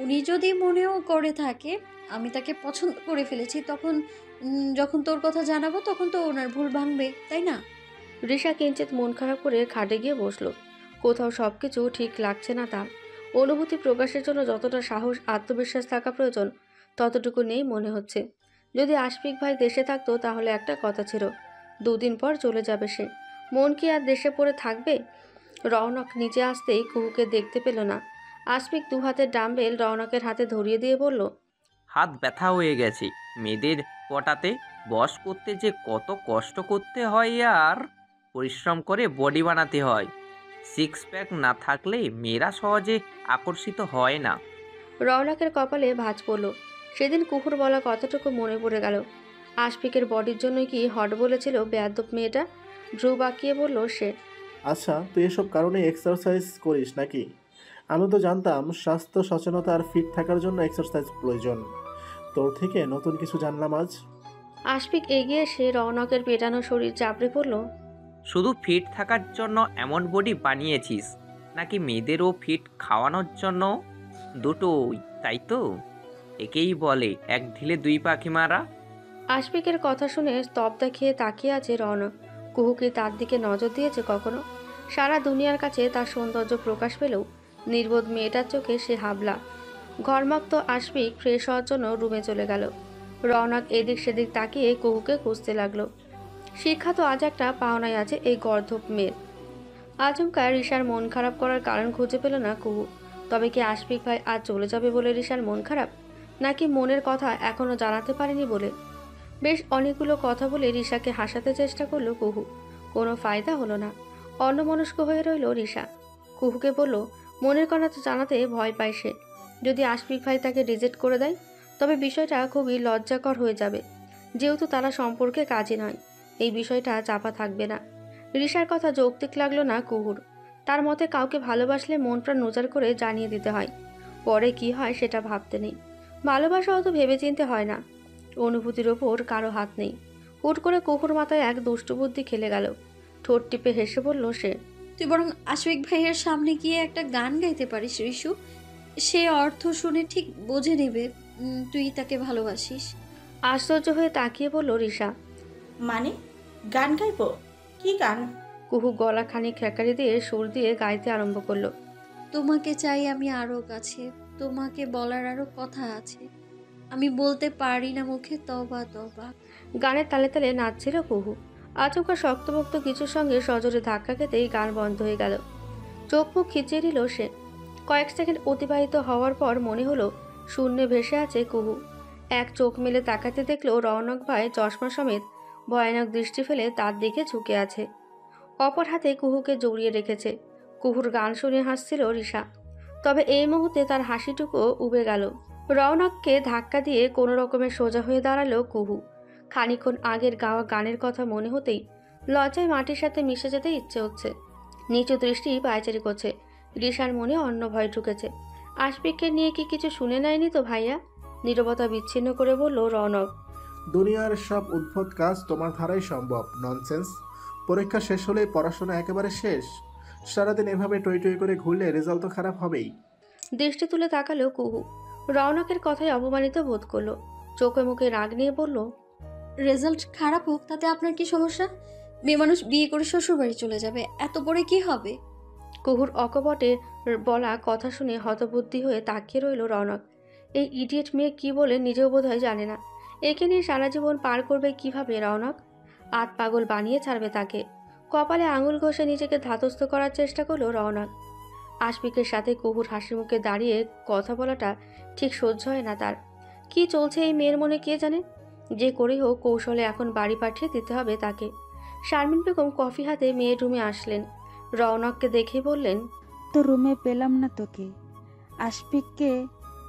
Speaker 3: উনি যদি মনেও করে থাকে আমি তাকে পছন্দ করে ফেলেছি, তখন যখন তোর কথা জানাবো তখন তো ওনার ভুল ভাঙবে, তাই না?
Speaker 2: রিশা কিঞ্চিত মন খারাপ করে খাটে গিয়ে বসলো। কোথাও সব কিছু ঠিক লাগছে না তার। অনুভূতি প্রকাশের জন্য যতটা সাহস আত্মবিশ্বাস থাকা প্রয়োজন ততটুকু নেই মনে হচ্ছে। যদি আশফিক ভাই দেশে থাকতো তাহলে একটা কথা ছিল, 2 দিন পর চলে যাবে সে। মন কি আর দেশে পড়ে থাকবে? রওনক নিচে আসতেই কুহুকে দেখতে পেল না। আশফিক 2 হাতের ডাম্বেল রওনকের হাতে ধরিয়ে দিয়ে বলল,
Speaker 4: হাত ব্যথা হয়ে গেছে। মেয়েদের পটাতে বশ করতে যে কত কষ্ট করতে হয়, আর পরিশ্রম করে বডি বানাতে হয়। 6 প্যাক না থাকলে মেয়েরা সহজে আকর্ষিত হয় না।
Speaker 2: রওনকের কপালে ভাঁজ পড়ল। সেদিন কুহুর বলা কথাটুকু মনে পড়ে গেল। আশফিকের বডির জন্যই কি হট বলেছিল বেয়াদব মেয়েটা? ভ্রু বাঁকিয়ে বলল সে।
Speaker 1: আচ্ছা, তুই এসব কারণে এক্সারসাইজ করিস নাকি? আমি তো জানতাম স্বাস্থ্য সচেতনতা আর ফিট থাকার জন্য এক্সারসাইজ প্রয়োজন। তোর থেকে নতুন কিছু জানলাম আজ।
Speaker 2: আশফিক এগিয়ে এসে রওনকের পেটানো শরীর চাপড়ে পড়ল।
Speaker 4: শুধু ফিট থাকার জন্য এমন বডি বানিয়েছিস, নাকি মেয়েদেরও ফিট খাওয়ানোর জন্য? দুটোই, তাই তো? একেই বলে এক ঢিলে 2 পাখি মারা।
Speaker 2: আশফিকের কথা শুনে স্তব্ধা খেয়ে তাকিয়ে আছে রওনক। কুহু কি তার দিকে নজর দিয়েছে কখনো? সারা দুনিয়ার কাছে তার সৌন্দর্য প্রকাশ পেলেও নির্বোধ মেয়েটার চোখে সে হাবলা। ঘরমাক্ত আশফিক ফ্রেশ হওয়ার জন্য রুমে চলে গেল। রওনক এদিক সেদিক তাকিয়ে কুহুকে খুঁজতে লাগলো। শিক্ষা তো আজ একটা পাওনায় আছে এই গর্ধব মেয়ের। আচমকা রিশার মন খারাপ করার কারণ খুঁজে পেল না কুহু। তবে কি আশফিক ভাই আজ চলে যাবে বলে রিশার মন খারাপ, নাকি মনের কথা এখনো জানাতে পারেনি বলে? বেশ অনেকগুলো কথা বলে রিশাকে হাসাতে চেষ্টা করলো কুহু। কোনো ফায়দা হলো না। অন্যমনস্ক হয়ে রইল রিশা। কুহুকে বলল মনের কথা জানাতে ভয় পায় সে। যদি আশফিক ভাই তাকে রিজেক্ট করে দেয় তবে বিষয়টা খুবই লজ্জাকর হয়ে যাবে। যেহেতু তারা সম্পর্কে কাজে নয়, এই বিষয়টা চাপা থাকবে না। রিশার কথা যৌক্তিক লাগলো না কুহুর। তার মতে কাউকে ভালোবাসলে মন প্রাণ উজাড় করে জানিয়ে দিতে হয়, পরে কি হয় সেটা ভাবতে নেই। ভালোবাসা অত ভেবেচিন্তে হয় না। অনুভূতির ওপর কারো হাত নেই। হুট করে কুকুর মাথায় এক দুষ্টু বুদ্ধি খেলে গেল। ঠোঁট টিপে হেসে বলল সে।
Speaker 3: তুই বরং আশফিক ভাইয়ের সামনে গিয়ে একটা গান গাইতে পারিস রিশু। সে অর্থ শুনে ঠিক বুঝে নেবে তুই তাকে ভালোবাসিস।
Speaker 2: আশ্চর্য হয়ে তাকিয়ে বলল রিশা।
Speaker 5: মানে গান গাইবো? কি গান?
Speaker 2: কুহু গলা খানিক খেকারি দিয়ে সুর দিয়ে গাইতে আরম্ভ করলো।
Speaker 3: তোমাকে চাই আমি আরো কাছে, তোমাকে বলার আরো কথা আছে, আমি বলতে পারি না মুখে তবা তবা।
Speaker 2: গানের তালে তালে নাচছিল কুহু। আচমকা শক্তপোক্ত কিছুর সঙ্গে সজোরে ধাক্কা খেতেই গান বন্ধ হয়ে গেল। চোখ মুখ খিচিয়ে দিল সে। কয়েক সেকেন্ড অতিবাহিত হওয়ার পর মনে হলো শূন্যে ভেসে আছে কুহু। এক চোখ মেলে তাকাতে দেখলো রওনক ভাই চশমা সমেত ভয়ানক দৃষ্টি ফেলে তার দিকে ঝুঁকে আছে। অপর হাতে কুহুকে জড়িয়ে রেখেছে। কুহুর গান শুনে হাসছিল রিশা। তবে এই মুহূর্তে তার হাসিটুকু উবে গেল। রওনককে ধাক্কা দিয়ে কোনো রকমে সোজা হয়ে দাঁড়ালো কুহু। খানিকক্ষণ আগের গাওয়া গানের কথা মনে হতেই লজ্জায় মাটির সাথে মিশে যেতে ইচ্ছে হচ্ছে। নিচু দৃষ্টি পায়চারি করছে। রিশার মনে অন্য ভয় ঢুকেছে। আশফিককে নিয়ে কি কিছু শুনে নেয়নি তো ভাইয়া? নীরবতা বিচ্ছিন্ন করে বলল রওনক।
Speaker 1: দুনিয়ার সব উদ্ভট কাজ তোমার ধারাই সম্ভব। ননসেন্স। পরীক্ষা শেষ হলেই পড়াশোনা একেবারে শেষ? সারাদিন এভাবে টই টই করে ঘুরলে রেজাল্ট তো খারাপ হবেই।
Speaker 2: দৃষ্টি তুলে তাকালো কুহু। রওনকের কথায় অপমানিত বোধ করলো। চোখে মুখে রাগ নিয়ে বলল।
Speaker 3: রেজাল্ট খারাপ হোক তাতে আপনার কি সমস্যা? মেয়ে মানুষ বিয়ে করে শ্বশুর বাড়ি চলে যাবে, এত পরে কি হবে?
Speaker 2: কুহুর অকপটে বলা কথা শুনে হতবুদ্ধি হয়ে তাকিয়ে রইল রওনক। এই ইডিয়েট মেয়ে কি বলে নিজেও বোধহয় জানে না। একে নিয়ে সারা জীবন পার করবে কিভাবে রওনক? আত পাগল বানিয়ে ছাড়বে তাকে। কপালে আঙুল ঘষে নিজেকে ধাতস্থ করার চেষ্টা করলো রওনক। আশফিকের সাথে কুহুর হাসি মুখে দাঁড়িয়ে কথা বলাটা ঠিক সহ্য হয় না তার। কি চলছে এই মেয়ের মনে কে জানে। যে করেই হোক কৌশলে এখন বাড়ি পাঠিয়ে দিতে হবে তাকে। শারমিন বেগম কফি হাতে মেয়ে রুমে আসলেন। রওনককে দেখে বললেন।
Speaker 9: তো রুমে পেলাম না তোকে, আশফিককে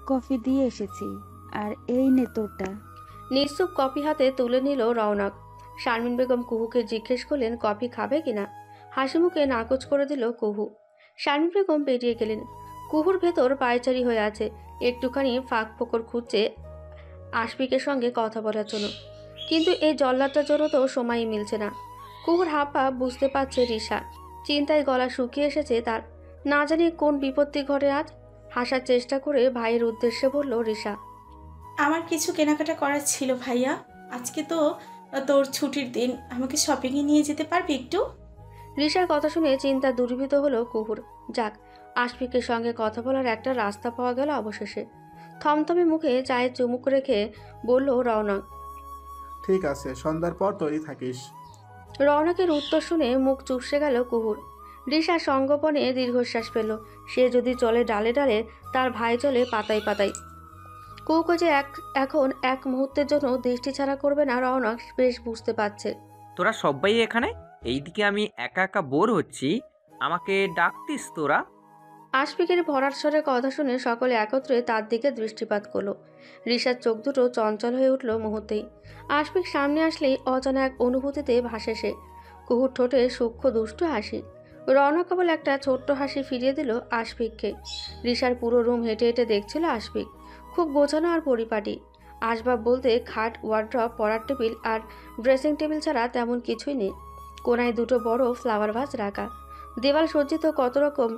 Speaker 9: কফি দিয়ে এসেছি, আর এই নে তোরটা।
Speaker 2: নিশ্চুপ কফি হাতে তুলে নিল রওনক। শারমিন বেগম কুহুকে জিজ্ঞেস করলেন কফি খাবে কিনা। হাসি মুখে নাকচ করে দিল কুহু। শারমিন বেগম বেরিয়ে গেলেন। কুহুর ভেতর পায়চারি হয়ে আছে। একটুখানি ফাঁক ফোকর খুঁজছে আশফিকের সঙ্গে কথা বলার জন্য, কিন্তু এই জল্লাদটার জন্য তো সময়ই মিলছে না। কুহুর হাব ভাব বুঝতে পারছে রিশা। চিন্তায় গলা শুকিয়ে এসেছে তার। না জানি কোন বিপত্তি ঘটে আজ। হাসার চেষ্টা করে ভাইয়ের উদ্দেশ্যে বলল রিশা।
Speaker 5: আমার কিছু কেনাকাটা করার ছিল ভাইয়া। আজকে তো তোর ছুটির দিন, আমাকে শপিংয়ে নিয়ে যেতে পারবি একটু?
Speaker 2: রিশার কথা শুনে চিন্তা দূরীভূত হলো কুহুর। যাক, আশফিকের সঙ্গে কথা বলার একটা রাস্তা পাওয়া গেল অবশেষে। থমথমে মুখে চায়ে চুমুক রেখে বলল রওনক।
Speaker 1: ঠিক আছে, সন্ধ্যার পর তৈরি থাকিস।
Speaker 2: রওনকের উত্তর শুনে মুখ চুপসে গেল কুহুর। রিশা সঙ্গোপনে দীর্ঘশ্বাস পেল। সে যদি চলে ডালে ডালে, তার ভাই চলে পাতায় পাতায়। কুহুকে যে এখন এক মুহূর্তের জন্য দৃষ্টি ছাড়া করবে না রওনক বেশ বুঝতে পারছে।
Speaker 4: তোরা সবাই এখানে? এইদিকে আমি একা একা বোর হচ্ছি, আমাকে ডাকতিস তোরা?
Speaker 2: আশফিকের ভরাট স্বরে কথা শুনে সকলে একত্রে তার দিকে দৃষ্টিপাত করলো। রিশার চোখ দুটো চঞ্চল হয়ে উঠল মুহূর্তেই। আশফিক সামনে আসলেই অজানা এক অনুভূতিতে ভাসে সে। কুহুর ঠোঁটে সূক্ষ্ম দুষ্টু হাসি। রওনক কেবল একটা ছোট্ট হাসি ফিরিয়ে দিল আশফিককে। রিশার পুরো রুম হেঁটে হেঁটে দেখছিল আশফিক। খুব গোছানো আর পরিপাটি। আসবাব বলতে খাট, ওয়ার্ড্রপ, পড়ার টেবিল আর ড্রেসিং টেবিল ছাড়া তেমন কিছুই নেই। কোনায় দুটো বড় ফ্লাওয়ার ভাস রাখা। দেওয়াল সজ্জিত কত রকম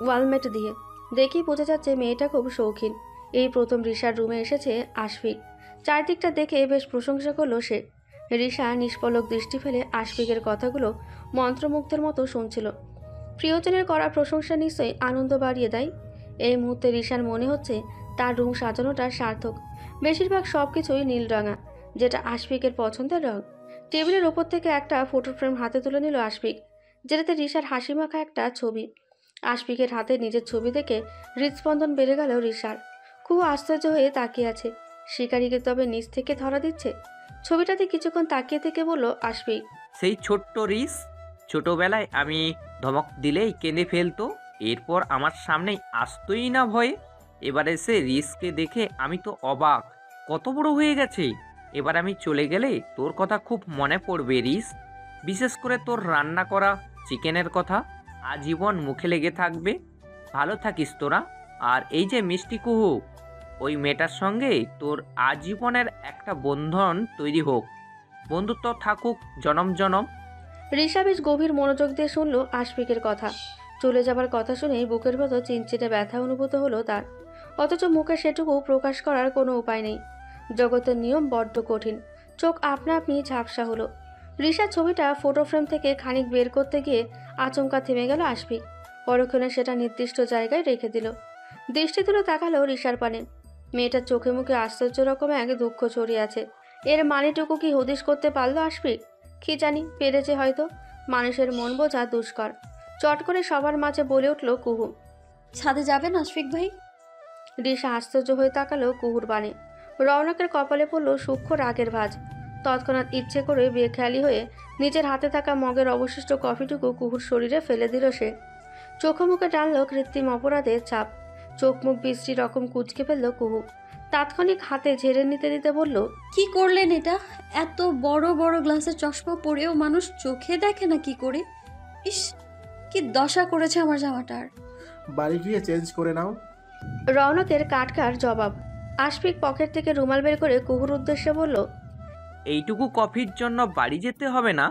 Speaker 2: ওয়ালমেট দিয়ে। দেখেই বোঝা যাচ্ছে মেয়েটা খুব শৌখিন। এই প্রথম রিশার রুমে এসেছে আশফিক। চারদিকটা দেখে বেশ প্রশংসা করলো সে। রিশা নিষ্পলক দৃষ্টি ফেলে আশফিকের কথাগুলো মন্ত্রমুগ্ধের মতো শুনছিল। প্রিয়জনের করা প্রশংসা নিশ্চয়ই আনন্দ বাড়িয়ে দেয়। এই মুহূর্তে রিশার মনে হচ্ছে তার রুম সাজানোটা সার্থক। বেশিরভাগ সব কিছুই নীল রঙা, যেটা আশফিকের পছন্দের রং। টেবিলের ওপর থেকে একটা ফটো ফ্রেম হাতে তুলে নিল আশফিক, যেটাতে রিশার হাসি মাখা একটা ছবি। আশফিকের হাতে নিজের ছবি দেখে হৃদস্পন্দন বেড়ে গেল রিশার। খুব আশ্চর্য হয়ে তাকিয়ে আছে। শিকারীকে তবে নিচ থেকে ধরা দিচ্ছে। ছবিটাতে কিছুক্ষণ তাকিয়ে থেকে বলল আশফিক।
Speaker 4: সেই ছোট্ট রিস, ছোটবেলায় আমি ধমক দিলেই কেঁদে ফেলতো, এরপর আমার সামনেই আসতোই না ভয়ে। এবারে সে রিসকে দেখে আমি তো অবাক, কত বড় হয়ে গেছে। এবার আমি চলে গেলে তোর কথা খুব মনে পড়বে রিস, বিশেষ করে তোর রান্না করা চিকেনের কথা আজীবন মুখে লেগে থাকবে। ভালো থাকিস তোরা। আর এই যে মিষ্টি কুহু, ওই মেয়েটার সঙ্গে তোর আজীবনের একটা বন্ধন তৈরি হোক, বন্ধুত্ব থাকুক জনম জনম।
Speaker 2: রিশা বেশ গভীর মনোযোগ দিয়ে শুনল আশফিকের কথা। চলে যাবার কথা শুনেই বুকের ভেতর চিনচিনে ব্যথা অনুভূত হলো তার। অথচ মুখে সেটুকু প্রকাশ করার কোনো উপায় নেই। জগতের নিয়ম বড্ড কঠিন। চোখ আপনা আপনি ঝাপসা হলো। রিশার ছবিটা ফটো ফ্রেম থেকে খানিক বের করতে গিয়ে আচমকা থেমে গেল আশফিক। পরক্ষণে সেটা নির্দিষ্ট জায়গায় রেখে দিল। দৃষ্টি তুলে তাকালো রিশার পানে। মেয়েটার চোখে মুখে আশ্চর্য রকম এক দুঃখ ছড়িয়ে আছে। এর মানেটুকু কি হদিশ করতে পারলো আশফিক? কি জানি, পেরেছে হয়তো। মানুষের মন বোঝা দুষ্কর। চট করে সবার মাঝে বলে উঠল কুহু।
Speaker 3: ছাদে যাবেন আশফিক ভাই?
Speaker 2: রিশা আশ্চর্য হয়ে তাকালো কুহুর বাণী। রওনকের কপালে পড়ল সূক্ষ্ম রাগের ভাঁজ। তৎক্ষণাৎ ইচ্ছে করে বেখেয়ালি হয়ে নিজের হাতে থাকা মগের অবশিষ্ট কফিটুকু কুহুর শরীরে ফেলে দিল সে। চোখে মুখে টানল কৃত্রিম অপরাধের চাপ। চোখ মুখ বৃষ্টি রকম কুচকে ফেলল কুহু। তাৎক্ষণিক হাতে ঝেড়ে নিতে নিতে বলল,
Speaker 3: কি করলেন এটা? এত বড় বড় গ্লাসের চশমা পরেও মানুষ চোখে দেখে না কি করে? ইস, কি দশা করেছে আমার জামাটার।
Speaker 1: বাড়ি গিয়ে চেঞ্জ করে নাও।
Speaker 2: রওনকের কাটকার জবাব। আশফিক পকেট থেকে রুমাল বের করে কুহুর উদ্দেশ্যে বলল,
Speaker 4: এইটুকু কফির জন্য বাড়ি যেতে হবে না,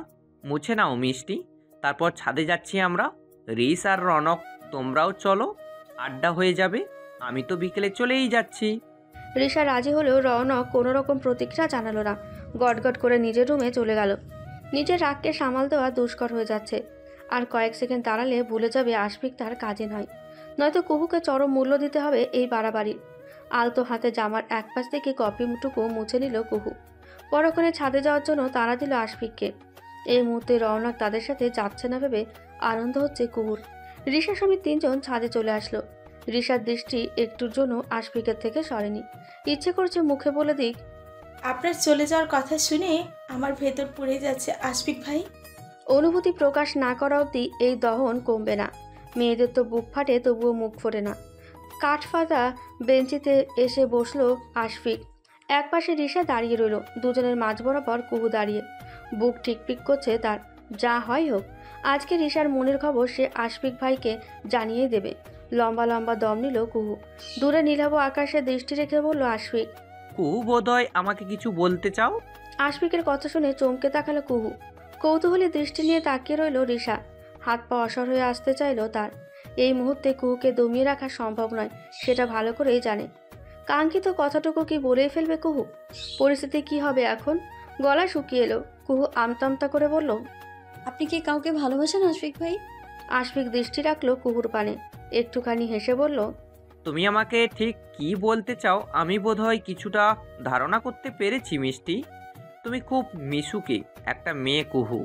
Speaker 4: মুছে নাও মিষ্টি। তারপর ছাদে যাচ্ছি আমরা। রিস আর রনক, তোমরাও চলো, আড্ডা হয়ে যাবে। আমি তো বিকেলে চলেই যাচ্ছি।
Speaker 2: রিশা রাজি হলেও রওনক কোনো রকম প্রতিক্রিয়া জানালো না। গটগট করে নিজের রুমে চলে গেল। নিজের রাগকে সামাল দেওয়া দুষ্কর হয়ে যাচ্ছে। আর কয়েক সেকেন্ড দাঁড়ালে ভুলে যাবে আশফিক তার কাজে নয়। নয়তো কুহুকে চরম মূল্য দিতে হবে এই বাড়াবাড়ি। আলতো হাতে জামার এক পাশ থেকে কফিটুকু মুছে নিল কুহু। পরক্ষণে ছাদে যাওয়ার জন্য তাড়া দিল আশফিককে। এই মুহূর্তে রওনক তাদের সাথে যাচ্ছে না ভেবে আনন্দ হচ্ছে কুহুর। রিশা সমেত তিনজন ছাদে চলে আসলো। রিশার দৃষ্টি একটুর জন্য আশফিকের থেকে সরেনি। ইচ্ছে করছে মুখে বলে দিক,
Speaker 5: আপনার চলে যাওয়ার কথা শুনে আমার ভেতর পুড়ে যাচ্ছে আশফিক ভাই।
Speaker 2: অনুভূতি প্রকাশ না করা অবধি এই দহন কমবে না। মেয়েদের তো বুক ফাটে, তবুও মুখ ফোটে না। কাঠফাটা বেঞ্চিতে এসে বসলো আশফিক। একপাশে রিশা দাঁড়িয়ে রইল। দুজনের মাঝ বরাবর কুহু দাঁড়িয়ে। বুক ঠিকপিক করছে তার। যা হয় হোক, আজকে রিশার মনের খবর সে আশফিক ভাইকে জানিয়েই দেবে। লম্বা লম্বা দম নিল কুহু। দূরে নীলাভ আকাশে দৃষ্টি রেখে বলল আশফিক,
Speaker 4: কুহু বোধহয় আমাকে কিছু বলতে চাও?
Speaker 2: আশফিকের কথা শুনে চমকে তাকালো কুহু। কৌতূহলী দৃষ্টি নিয়ে তাকিয়ে রইল রিশা। হাত পা অসর হয়ে আসতে চাইল তার। এই মুহূর্তে কুহুকে দমিয়ে রাখা সম্ভব নয়, সেটা ভালো করেই জানে। কাঙ্ক্ষিত কথাটুকু কি বলেই ফেলবে কুহু? পরিস্থিতি কি হবে এখন? গলা শুকিয়ে এলো। কুহু আমতামতা করে বলল,
Speaker 3: আপনি কি কাউকে ভালোবাসেন আশফিক ভাই?
Speaker 2: আশফিক দৃষ্টি রাখলো কুহুর পানে। একটুখানি হেসে বলল,
Speaker 4: তুমি আমাকে ঠিক কি বলতে চাও আমি বোধহয় কিছুটা ধারণা করতে পেরেছি মিষ্টি। তুমি খুব মিশুকে একটা মেয়ে কুহু।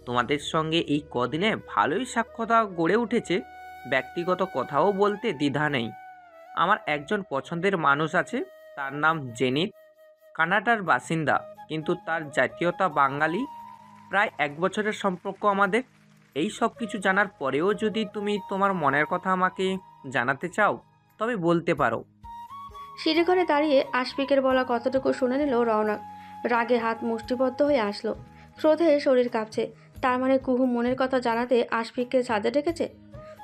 Speaker 4: তোমাদের সঙ্গে এই কদিনে ভালোই সাক্ষাৎ গড়ে উঠেছে। ব্যক্তিগত কথাও বলতে দ্বিধা নেই। আমার একজন পছন্দের মানুষ আছে, তার নাম জেনিত। কানাডার বাসিন্দা, কিন্তু তার জাতীয়তা বাঙালি। প্রায় 1 বছরের সম্পর্ক আমাদের। এই সব কিছু জানার পরেও যদি তুমি তোমার মনের কথা আমাকে জানাতে চাও তবে বলতে পারো।
Speaker 2: সিঁড়িঘরে দাঁড়িয়ে আশফিকের বলা কতটুকু শুনে নিল রওনক। রাগে হাত মুষ্টিবদ্ধ হয়ে আসলো। ক্রোধে শরীর কাঁপছে। তার মানে কুহু মনের কথা জানাতে আশফিককে ছাদে ডেকেছে।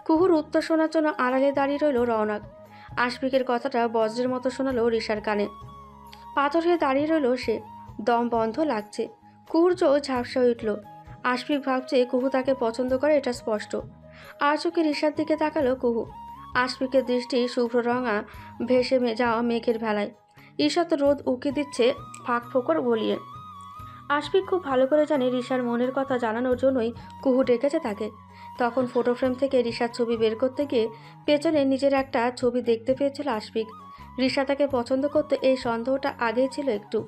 Speaker 2: কুহুর উত্তর শোনার জন্য আড়ালে দাঁড়িয়ে রইল রওনক। আশফিকের কথাটা বজ্রের মতো শোনালো রিশার কানে। পাথর হয়ে দাঁড়িয়ে রইল সে। দম বন্ধ লাগছে। কুহুর চোখ ঝাপসা হয়ে উঠল। আশফিক ভাবছে কুহু তাকে পছন্দ করে, এটা স্পষ্ট। আর চোখে রিশার দিকে তাকালো কুহু। আশফিকের দৃষ্টি শুভ্র রঙা ভেসে যাওয়া মেঘের ভেলায়। ঈষৎ রোদ উকি দিচ্ছে ফাঁক ফোকর বলিয়ে। আশফিক খুব ভালো করে জানে রিশার মনের কথা জানানোর জন্যই কুহু ডেকেছে তাকে। তখন ফটো ফ্রেম থেকে রিশার ছবি বের করতে গিয়ে পেছনে নিজের একটা ছবি দেখতে পেয়েছিল আশফিক। রিশা তাকে পছন্দ করতে এই সন্দেহটা আগেই ছিল একটু।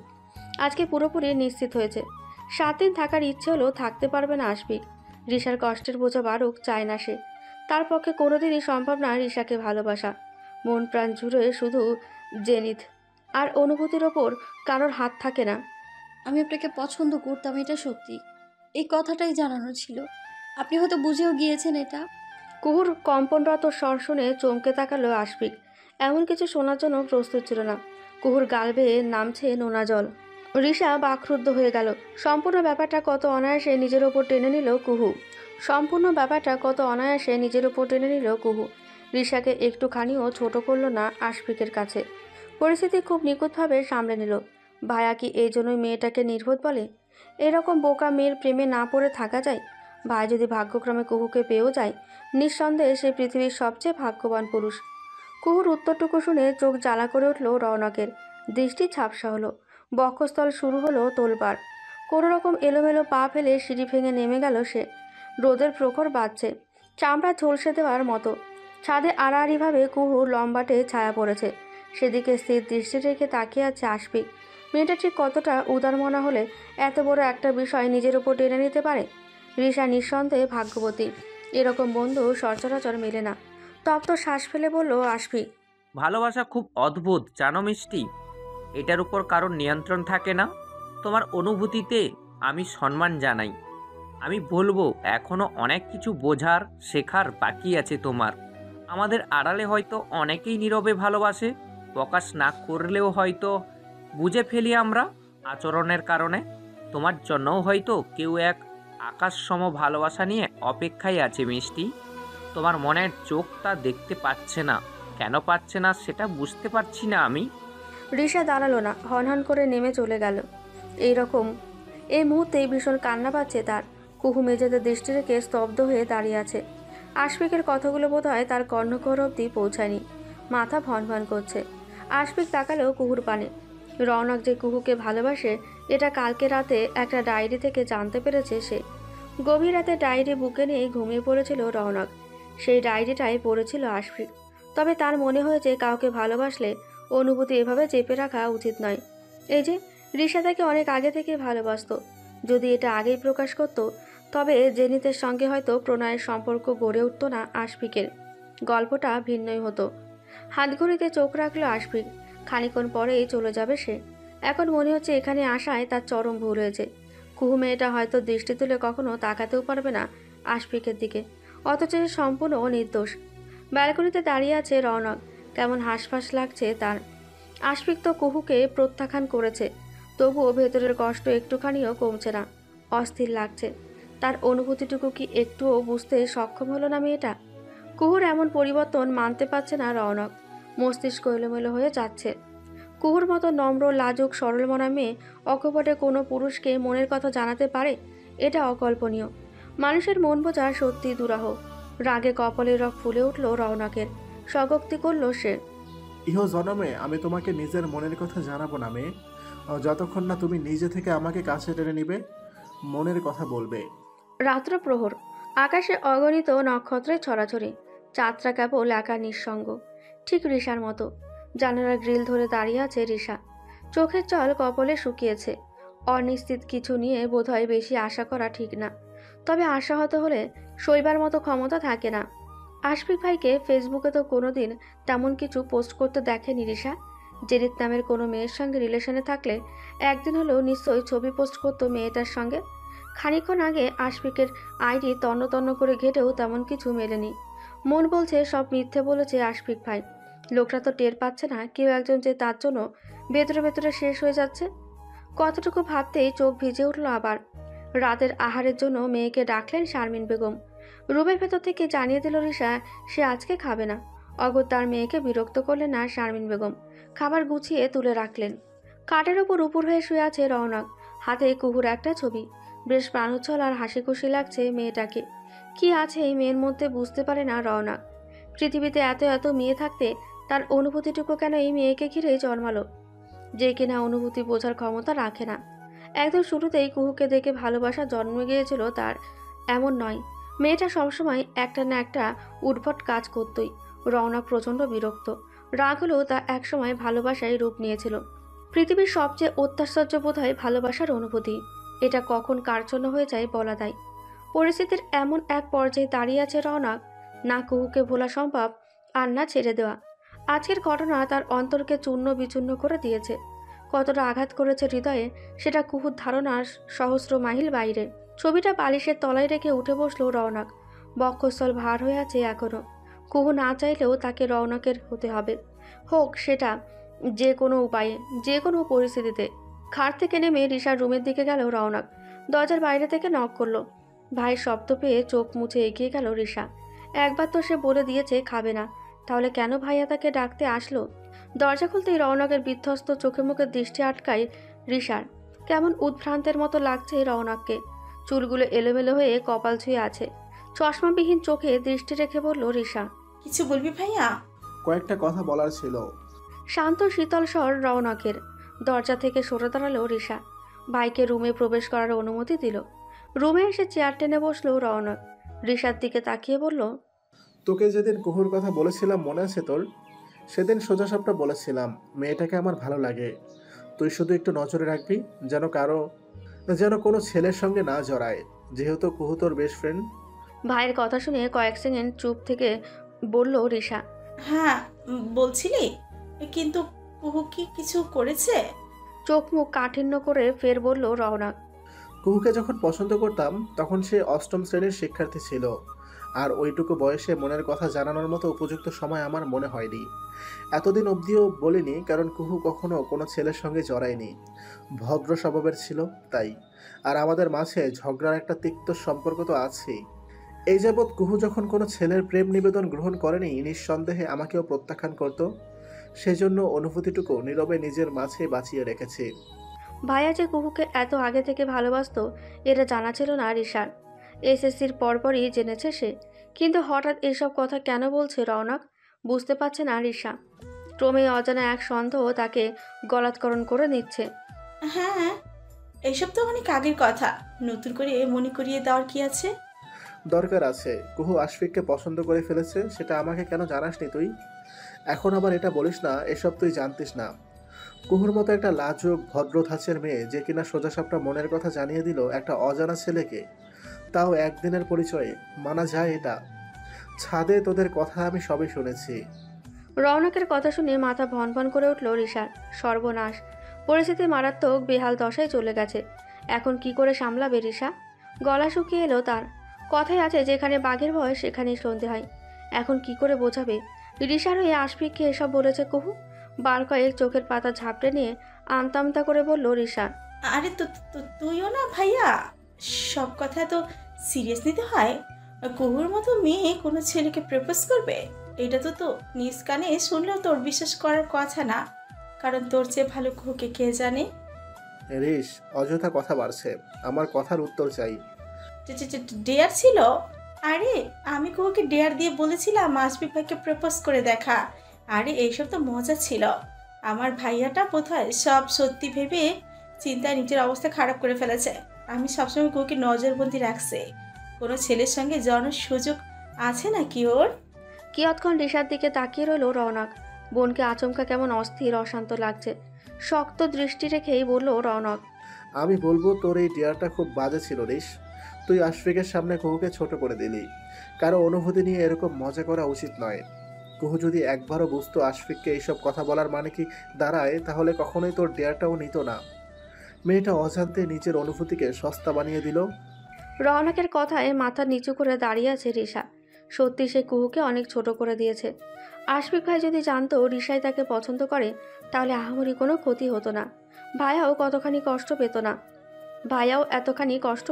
Speaker 2: আজকে পুরোপুরি নিশ্চিত হয়েছে। 7 দিন থাকার ইচ্ছে হলেও থাকতে পারবে না আশফিক। রিশার কষ্টের বোঝা বাড়ুক চায় না সে। তার পক্ষে কোনোদিনই সম্ভব না রিশাকে ভালোবাসা। মন প্রাণ জুড়ে শুধু জেনিত আর অনুভূতির ওপর কারোর হাত থাকে না।
Speaker 3: আমি আপনাকে পছন্দ করতাম, এটা সত্যি। এই কথাটাই জানানো ছিল। আপনি হয়তো বুঝেও গিয়েছেন এটা।
Speaker 2: কুহুর কম্পনরত স্বর শুনে চমকে তাকালো আশফিক। এমন কিছু শোনার জন্য প্রস্তুত ছিল না। কুহুর গাল বেয়ে নামছে নোনা জল। রিশা বাকরুদ্ধ হয়ে গেল। সম্পূর্ণ ব্যাপারটা কত অনায়াসে নিজের ওপর টেনে নিল কুহু। রিশাকে একটুখানিও ছোট করল না আশফিকের কাছে। পরিস্থিতি খুব নিখুঁতভাবে সামলে নিল। ভায়া কি এই জন্যই মেয়েটাকে নির্বোধ বলে? এরকম বোকা মেয়ের প্রেমে না পড়ে থাকা যায়? ভাই যদি ভাগ্যক্রমে কুহুকে পেয়েও যায়, নিঃসন্দেহে সে পৃথিবীর সবচেয়ে ভাগ্যবান পুরুষ। কুহুর উত্তরটুকু শুনে চোখ জ্বালা করে উঠল রৌনকের। দৃষ্টি ঝাপসা হলো। বক্ষস্থল শুরু হলো তোলপাড়। কোনো রকম এলোমেলো পা ফেলে সিঁড়ি ভেঙে নেমে গেল সে। রোদের প্রখর বাজছে, চামড়া ঝলসে দেওয়ার মতো। ছাদে আড়াআড়িভাবে কুহুর লম্বাটে ছায়া পড়েছে। সেদিকে স্থির দৃষ্টি রেখে তাকিয়ে আছে আশফিক। মেয়েটা ঠিক কতটা উদার মনা হলে এত বড় একটা বিষয় নিজের উপর টেনে নিতে পারে? রিশা নিঃসন্দেহে ভাগ্যবতী। এরকম বন্ধু সচরাচর মেলে না। তপ্ত শ্বাস ফেলে বলল আশফিক।
Speaker 4: ভালোবাসা খুব অদ্ভুত জানো মিষ্টি। এটার উপর কারোর নিয়ন্ত্রণ থাকে না। তোমার অনুভূতিতে আমি সম্মান জানাই। আমি বলবো এখনো অনেক কিছু বোঝার শেখার বাকি আছে তোমার। আমাদের আড়ালে হয়তো অনেকেই নীরবে ভালোবাসে, প্রকাশ না করলেও হয়তো বুঝে ফেলি আমরা আচরণের কারণে। তোমার জন্যও হয়তো কেউ এক আকাশসম ভালোবাসা নিয়ে অপেক্ষায় আছে মিষ্টি। তোমার মনের চোখটা দেখতে পাচ্ছে না, কেন পাচ্ছে না সেটা বুঝতে পারছি না আমি।
Speaker 2: রিশা দাঁড়ালো না, হনহন করে নেমে চলে গেল। এইরকম এই মুহূর্তে ভীষণ কান্না পাচ্ছে তার। কুহু মেঝেতে দৃষ্টি রেখে স্তব্ধ হয়ে দাঁড়িয়ে আছে। আশফিকের কথাগুলো বোধহয় তার কর্ণকর অবধি পৌঁছায়নি। মাথা ভনভন করছে। আশফিক তাকালেও কুহুর পানে। রৌনক যে কুহুকে ভালোবাসে এটা কালকে রাতে একটা ডায়েরি থেকে জানতে পেরেছে সে। গভীর রাতে ডায়েরি বুকে নিয়ে ঘুমিয়ে পড়েছিল রৌনক। সেই ডায়েরিটাই পড়েছিল আশফিক। তবে তার মনে হয়েছে কাউকে ভালোবাসলে অনুভূতি এভাবে চেপে রাখা উচিত নয়। এই যে রিশা তাকে অনেক আগে থেকে ভালোবাসতো। যদি এটা আগেই প্রকাশ করত, তবে জেনিতের সঙ্গে হয়তো প্রণয়ের সম্পর্ক গড়ে উঠত না আশফিকের। গল্পটা ভিন্নই হতো। হাতঘড়িতে চোখ রাখলো আশফিক। খানিক্ষণ পরেই চলে যাবে সে। এখন মনে হচ্ছে এখানে আসায় তার চরম ভুল হয়েছে। কুহু মেয়েটা হয়তো দৃষ্টি তুলে কখনো তাকাতেও পারবে না আশফিকের দিকে, অথচ সে সম্পূর্ণ নির্দোষ। ব্যালকনিতে দাঁড়িয়ে আছে রৌনক। কেমন হাঁসফাঁস লাগছে তার। আশফিক তো কুহুকে প্রত্যাখ্যান করেছে, তবুও ভেতরের কষ্ট একটুখানিও কমছে না। অস্থির লাগছে। তার অনুভূতিটুকু কি একটুও বুঝতে সক্ষম হলো না মেয়েটা? কুহুর এমন পরিবর্তন মানতে পারছে না রৌনক। মস্তিষ্ক এলোমেলো হয়ে যাচ্ছে। কুহুর মতো নম্র, লাজুক, সরলমনা মেয়ে অকপটে কোনো পুরুষকে মনের কথা জানাতে পারে? এটা অকল্পনীয়। মানুষের মন বোঝা সত্যি দুরাহ। রাগে কপালের রগ ফুলে উঠল রৌনকের। স্বগোক্তি করল সে।
Speaker 1: ইহ জনমে আমি তোমাকে নিজের মনের কথা জানাবো না মেয়ে, যতক্ষণ না তুমি নিজে থেকে আমাকে কাছে টেনে নিবে, মনের কথা বলবে।
Speaker 2: রাত্র প্রহর। আকাশে অগণিত নক্ষত্রের ছড়াছড়ি। চাঁদটা কেবল একা নিঃসঙ্গ, ঠিক রিশার মতো। জানালার গ্রিল ধরে দাঁড়িয়ে আছে রিশা। চোখের জল কপালে শুকিয়েছে। অনিশ্চিত কিছু নিয়ে বোধহয় বেশি আশা করা ঠিক না। তবে আশাহত হলে সইবার মতো ক্ষমতা থাকে না। আশফিক ভাইকে ফেসবুকে তো কোনোদিন তেমন কিছু পোস্ট করতে দেখেনি রিশা। জেরিত নামের কোনো মেয়ের সঙ্গে রিলেশনে থাকলে একদিন হলেও নিশ্চয়ই ছবি পোস্ট করতো মেয়েটার সঙ্গে। খানিকক্ষণ আগে আশফিকের আইডি তন্ন তন্ন করে ঘেটেও তেমন কিছু মেলেনি। মন বলছে সব মিথ্যে বলেছে আশফিক ভাই। লোকটা তো টের পাচ্ছে না কেউ একজন যে তার জন্য ভেতরে ভেতরে শেষ হয়ে যাচ্ছে। কতটুকু ভাবতেই চোখ ভিজে উঠল আবার। রাতের আহারের জন্য মেয়েকে ডাকলেন শারমিন বেগম। রুমের ভেতর থেকে জানিয়ে দিল রিশা সে আজকে খাবে না। অগত্যার মেয়েকে বিরক্ত করলেন না শারমিন বেগম। খাবার গুছিয়ে তুলে রাখলেন। খাটের ওপর উপর হয়ে শুয়ে আছে রৌনক। হাতে কুহুর একটা ছবি। বেশ প্রাণোচ্ছল আর হাসি খুশি লাগছে মেয়েটাকে। কি আছে এই মেয়ের মধ্যে বুঝতে পারে না রৌনক। পৃথিবীতে এত এত মেয়ে থাকতে তার অনুভূতিটুকু কেন এই মেয়েকে ঘিরে জন্মালো, যে কিনা অনুভূতি বোঝার ক্ষমতা রাখে না। একদম শুরুতেই কুহুকে দেখে ভালোবাসা জন্ম গিয়েছিল তার, এমন নয়। মেয়েটা সবসময় একটা না একটা উদ্ভট কাজ করতই। রৌনক প্রচণ্ড বিরক্ত। রাগ হলেও তা একসময় ভালোবাসায় রূপ নিয়েছিল। পৃথিবীর সবচেয়ে অত্যাশ্চর্য বোধহয় ভালোবাসার অনুভূতি। এটা কখন কার জন্য হয়ে যায় বলা দায়। পরিস্থিতির এমন এক পর্যায়ে দাঁড়িয়ে আছে রৌনক, না কুহুকে ভোলা সম্ভব আর না ছেড়ে দেওয়া। আজকের ঘটনা তার অন্তরকে চূর্ণ বিচূর্ণ করে দিয়েছে। কতটা আঘাত করেছে হৃদয়ে সেটা কুহুর ধারণার সহস্র মাইল বাইরে। ছবিটা বালিশের তলায় রেখে উঠে বসলো রৌনক। বক্ষস্থল ভার হয়ে আছে এখনো। কুহু না চাইলেও তাকে রৌনকের হতে হবে, হোক সেটা যে কোনো উপায়ে, যে কোনো পরিস্থিতিতে। খাট থেকে নেমে রিশার রুমের দিকে গেল রৌনক। দরজার বাইরে থেকে নক করলো। ভাইয়ের শব্দ পেয়ে চোখ মুছে এগিয়ে গেল রিশা। একবার তো সে বলে দিয়েছে খাবে না, তাহলে কেন ভাইয়া তাকে ডাকতে আসলো? দরজা খুলতেই রওনকের বিধ্বস্ত চোখে মুখে দৃষ্টি আটকায় রিশার। কেমন উদ্ভ্রান্তের মতো লাগছে রওনককে। চুলগুলো এলোমেলো হয়ে কপাল ছুঁয়ে আছে। চশমাবিহীন চোখে দৃষ্টি রেখে বলল রিশা।
Speaker 5: কিছু বলবি ভাইয়া?
Speaker 1: কয়েকটা কথা বলার ছিল।
Speaker 2: শান্ত শীতল স্বর রওনকের। দরজা থেকে সরে দাঁড়ালো রিশা। ভাইকে রুমে প্রবেশ করার অনুমতি দিল। রুমে এসে চেয়ার টেনে বসলো রওনক। রিশার দিকে তাকিয়ে বলল,
Speaker 1: তোকে যেদিন কুহুর কথা বলেছিলাম মনে আছে তোর? সেদিন সোজাসাপটা বলেছিলাম মেয়েটাকে আমার ভালো লাগে। তুই শুধু একটু নজরে রাখবি যেন কোনো ছেলের সঙ্গে না জড়ায়, যেহেতু কুহু তোর বেস্ট ফ্রেন্ড।
Speaker 2: ভাইয়ের কথা শুনে কয়েক সেকেন্ড চুপ থেকে বলল রিশা।
Speaker 5: হ্যাঁ বলছিলি, কিন্তু কুহু কি কিছু করেছে?
Speaker 2: চোখ মুখ কাঠিন্য করে ফের বলল রওনক।
Speaker 1: কুহুকে যখন পছন্দ করতাম তখন সে অষ্টম শ্রেণীর শিক্ষার্থী ছিল, আর ওইটুকু বয়সে মনের কথা জানানোর মতো উপযুক্ত সময় আমার মনে হয়নি। এতদিন অবধিও বলিনি, কারণ কুহু কখনো কোনো ছেলের সঙ্গে জড়ায়নি, ভদ্র স্বভাবের ছিল তাই। আর আমাদের মাঝে ঝগড়ার একটা তিক্ত সম্পর্ক তো আছেই। এই যাবৎ কুহু যখন কোনো ছেলের প্রেম নিবেদন গ্রহণ করেনি, নিঃসন্দেহে আমাকেও প্রত্যাখ্যান করত। সেজন্য অনুভূতিটুকু নীরবে নিজের মাঝে বাঁচিয়ে রেখেছি।
Speaker 2: ভাইয়া যে কুহুকে এত আগে থেকে ভালোবাসতো এটা জানা ছিল না রিশার। এসএসসির পরপরই জেনেছে সে। কিন্তু হঠাৎ এসব কথা কেন বলছে রওনক বুঝতে পারছে না রিশা। ক্রমে অজানা এক সন্দেহ তাকে গলাৎকরণ করে নিচ্ছে।
Speaker 5: হ্যাঁ, এইসব তো অনেক আগের কথা, নতুন করে মনে করিয়ে দেওয়ার কি আছে?
Speaker 1: দরকার আছে। কুহু আশফিককে পছন্দ করে ফেলেছে, সেটা আমাকে কেন জানাসনি তুই? এখন আবার এটা বলিস না এসব তুই জানতিস না। কুহুর মতো একটা লাজুক ভদ্র ধাঁচের মেয়ে যে কিনা সোজাসাপটা মনের কথা জানিয়ে দিল একটা অজানা ছেলেকে, তাও একদিনের পরিচয়ে, মানা যায় এটা? ছাদে তোদের কথা আমি সবই শুনেছি।
Speaker 2: রওনকের কথা শুনে মাথা ভনভন করে উঠল রিশার। সর্বনাশ, পরিস্থিতি মারাত্মক বেহাল দশায় চলে গেছে। এখন কি করে সামলাবে রিশা? গলা শুকিয়ে এলো তার। কথাই আছে, যেখানে বাঘের ভয় সেখানেই সন্ধে হয়। এখন কি করে বোঝাবে রিশার হয়ে আশফিককে এসব বলেছে কুহু? বার কয়েক চোখের পাতা ঝাপটে নিয়ে আমতা আমতা করে বলল রিশা।
Speaker 5: আরে তুইও না ভাইয়া, সব কথা তো সিরিয়াস নিতে হয়। কুহুর মতো মেয়ে কোনো ছেলেকে প্রপোজ করবে, এটা তো নিজ কানে শুনলেও তোর বিশ্বাস করার কথা না, কারণ তোর চেয়ে ভালো কুহুকে কে জানে।
Speaker 1: রিশ, অযথা কথা বাড়ছে, আমার কথার উত্তর চাই।
Speaker 5: ডেয়ার ছিল? আরে আমি কুহুকে ডেয়ার দিয়ে বলেছিলাম আশফিক ভাইকে প্রপোজ করে দেখা। আরে এইসব তো মজা ছিল। আমার ভাইয়াটা বোধহয় সব সত্যি ভেবে চিন্তায় নিজের অবস্থা খারাপ করে ফেলেছে। আমি সবসময় কুহুকে নজরবন্দি রাখছে, কোনো ছেলের সঙ্গে জড়ানোর সুযোগ আছে নাকি ওর?
Speaker 2: কিয়ৎক্ষণ রিশার দিকে তাকিয়ে রইল রওনক। বোনকে আচমকা কেমন অস্থির অশান্ত লাগছে। শক্ত দৃষ্টি রেখেই বলল রওনক।
Speaker 1: আমি বলবো তোর এই ডিয়ারটা খুব বাজে ছিল রিশ। তুই আশফিকের সামনে কুহুকে ছোট করে দিলি। কারো অনুভূতি নিয়ে এরকম মজা করা উচিত নয়। কুহু যদি একবারও বুঝতো আশফিককে এইসব কথা বলার মানে কি দাঁড়ায়, তাহলে কখনোই তোর ডেয়ারটাও নিত না। মেয়েটা অজান্তে নিজের অনুভূতিকে সস্তা বানিয়ে দিল।
Speaker 2: রওনকের কথায় মাথা নিচু করে দাঁড়িয়ে আছে রিশা। সত্যি সে কুহুকে অনেক ছোট করে দিয়েছে। আশফিক ভাই যদি জানতো রিশাই তাকে পছন্দ করে, তাহলে আহামরি কোনো ক্ষতি হতো না। ভাইয়াও এতখানি কষ্ট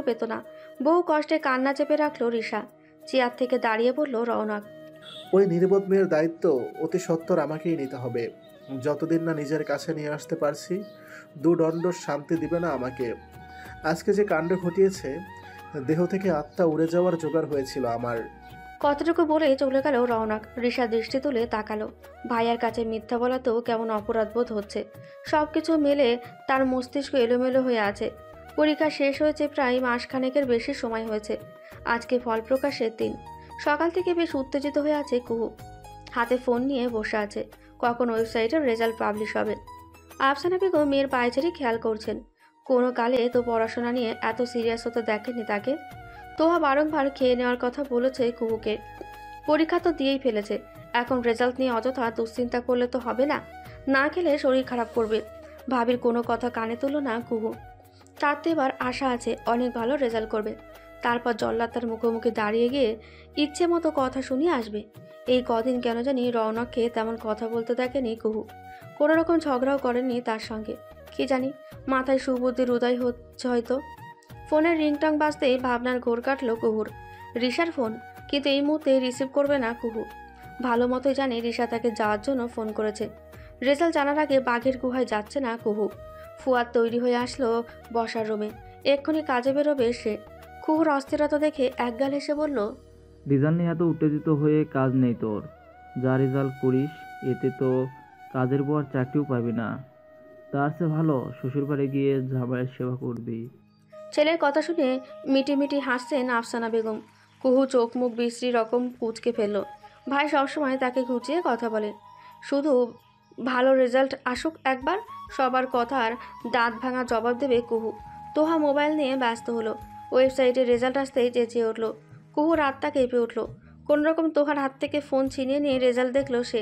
Speaker 2: পেত না। বহু কষ্টে কান্না চেপে রাখলো রিশা। চেয়ার থেকে দাঁড়িয়ে বলল রওনক।
Speaker 1: ওই নির্বোধ মেয়ের দায়িত্ব অতি সত্বর আমাকেই নিতে হবে। যতদিন না নিজের কাছে নিয়ে আসতে পারছি, দুদণ্ড শান্তি দিবে না আমাকে। আজকে যে কাণ্ড ঘটিয়েছে, দেহ থেকে আত্মা উড়ে যাওয়ার জোগাড় হয়েছিল আমার।
Speaker 2: কতটুকু বলে চলে গেল রওনক। রিশা দৃষ্টি তুলে তাকালো। ভাইয়ার কাছে মিথ্যা বলাতেও কেমন অপরাধ বোধ হচ্ছে। সবকিছু মেলে তার মস্তিষ্ক এলোমেলো হয়ে আছে। পরীক্ষা শেষ হয়েছে প্রায় মাসখানেকের বেশি সময় হয়েছে। আজকে ফল প্রকাশের দিন। সকাল থেকে বেশ উত্তেজিত হয়ে আছে কুহু। হাতে ফোন নিয়ে বসে আছে, কখন ওয়েবসাইটের রেজাল্ট পাবলিশ হবে। আফসানা বেগম মেয়ের পায়চারি খেয়াল করছেন। কোনো কালে তো পড়াশোনা নিয়ে এত সিরিয়াস হতে দেখেনি তাকে। তোহা বারংবার খেয়ে নেওয়ার কথা বলেছে কুহুকে। পরীক্ষা তো দিয়েই ফেলেছে, এখন রেজাল্ট নিয়ে অযথা দুশ্চিন্তা করলে তো হবে না। না খেলে শরীর খারাপ করবে। ভাবির কোনো কথা কানে তুলো না কুহু। তার তো এবার আশা আছে অনেক ভালো রেজাল্ট করবে। তারপর জল্লাদ মুখোমুখি দাঁড়িয়ে গিয়ে ইচ্ছে মতো কথা শুনিয়ে আসবে। এই কদিন কেন জানি রওনককে তেমন কথা বলতে দেখেনি কুহু। কোনো রকম ঝগড়াও করেনি তার সঙ্গে। কি জানি মাথায় সুবুদ্ধির উদয় হচ্ছে হয়তো। ফোনের রিংটং বাজতেই ভাবনার ঘোর কাটল কুহুর। রিশার ফোন, কিন্তু এই মুহূর্তে রিসিভ করবে না কুহু। ভালো মতোই জানে রিশা তাকে যাওয়ার জন্য ফোন করেছে। রেজাল্ট জানার আগে বাঘের গুহায় যাচ্ছে না কুহু। ফুয়াদ তৈরি হয়ে আসলো বসার রুমে, এক্ষুনি কাজে বেরোবে সে। কুহুর অস্থিরতা দেখে একগাল হেসে বলল,
Speaker 8: রেজাল্ট নিয়ে এত উত্তেজিত হয়ে কাজ নেই তোর। যা রেজাল্ট করিস এতে তো কাজের পর চাকরিও পাবি না। তার চেয়ে ভালো শ্বশুরবাড়ি গিয়ে জামাইয়ের সেবা করবি।
Speaker 2: ছেলের কথা শুনে মিটিমিটি হাসছেন আফসানা বেগম। কুহু চোখ মুখ বিশ্রী রকম কুঁচকে ফেলল। ভাই সবসময় তাকে ঘুচিয়ে কথা বলে, শুধু ভালো রেজাল্ট আসুক একবার, সবার কথার দাঁত ভাঙা জবাব দেবে কুহু। তোহা মোবাইল নিয়ে ব্যস্ত হলো। ওয়েবসাইটে রেজাল্ট আসতেই চেঁচিয়ে উঠল। কুহুর হাতটা কেঁপে উঠল। কোনোরকম তোহার হাত থেকে ফোন ছিনিয়ে নিয়ে রেজাল্ট দেখলো সে।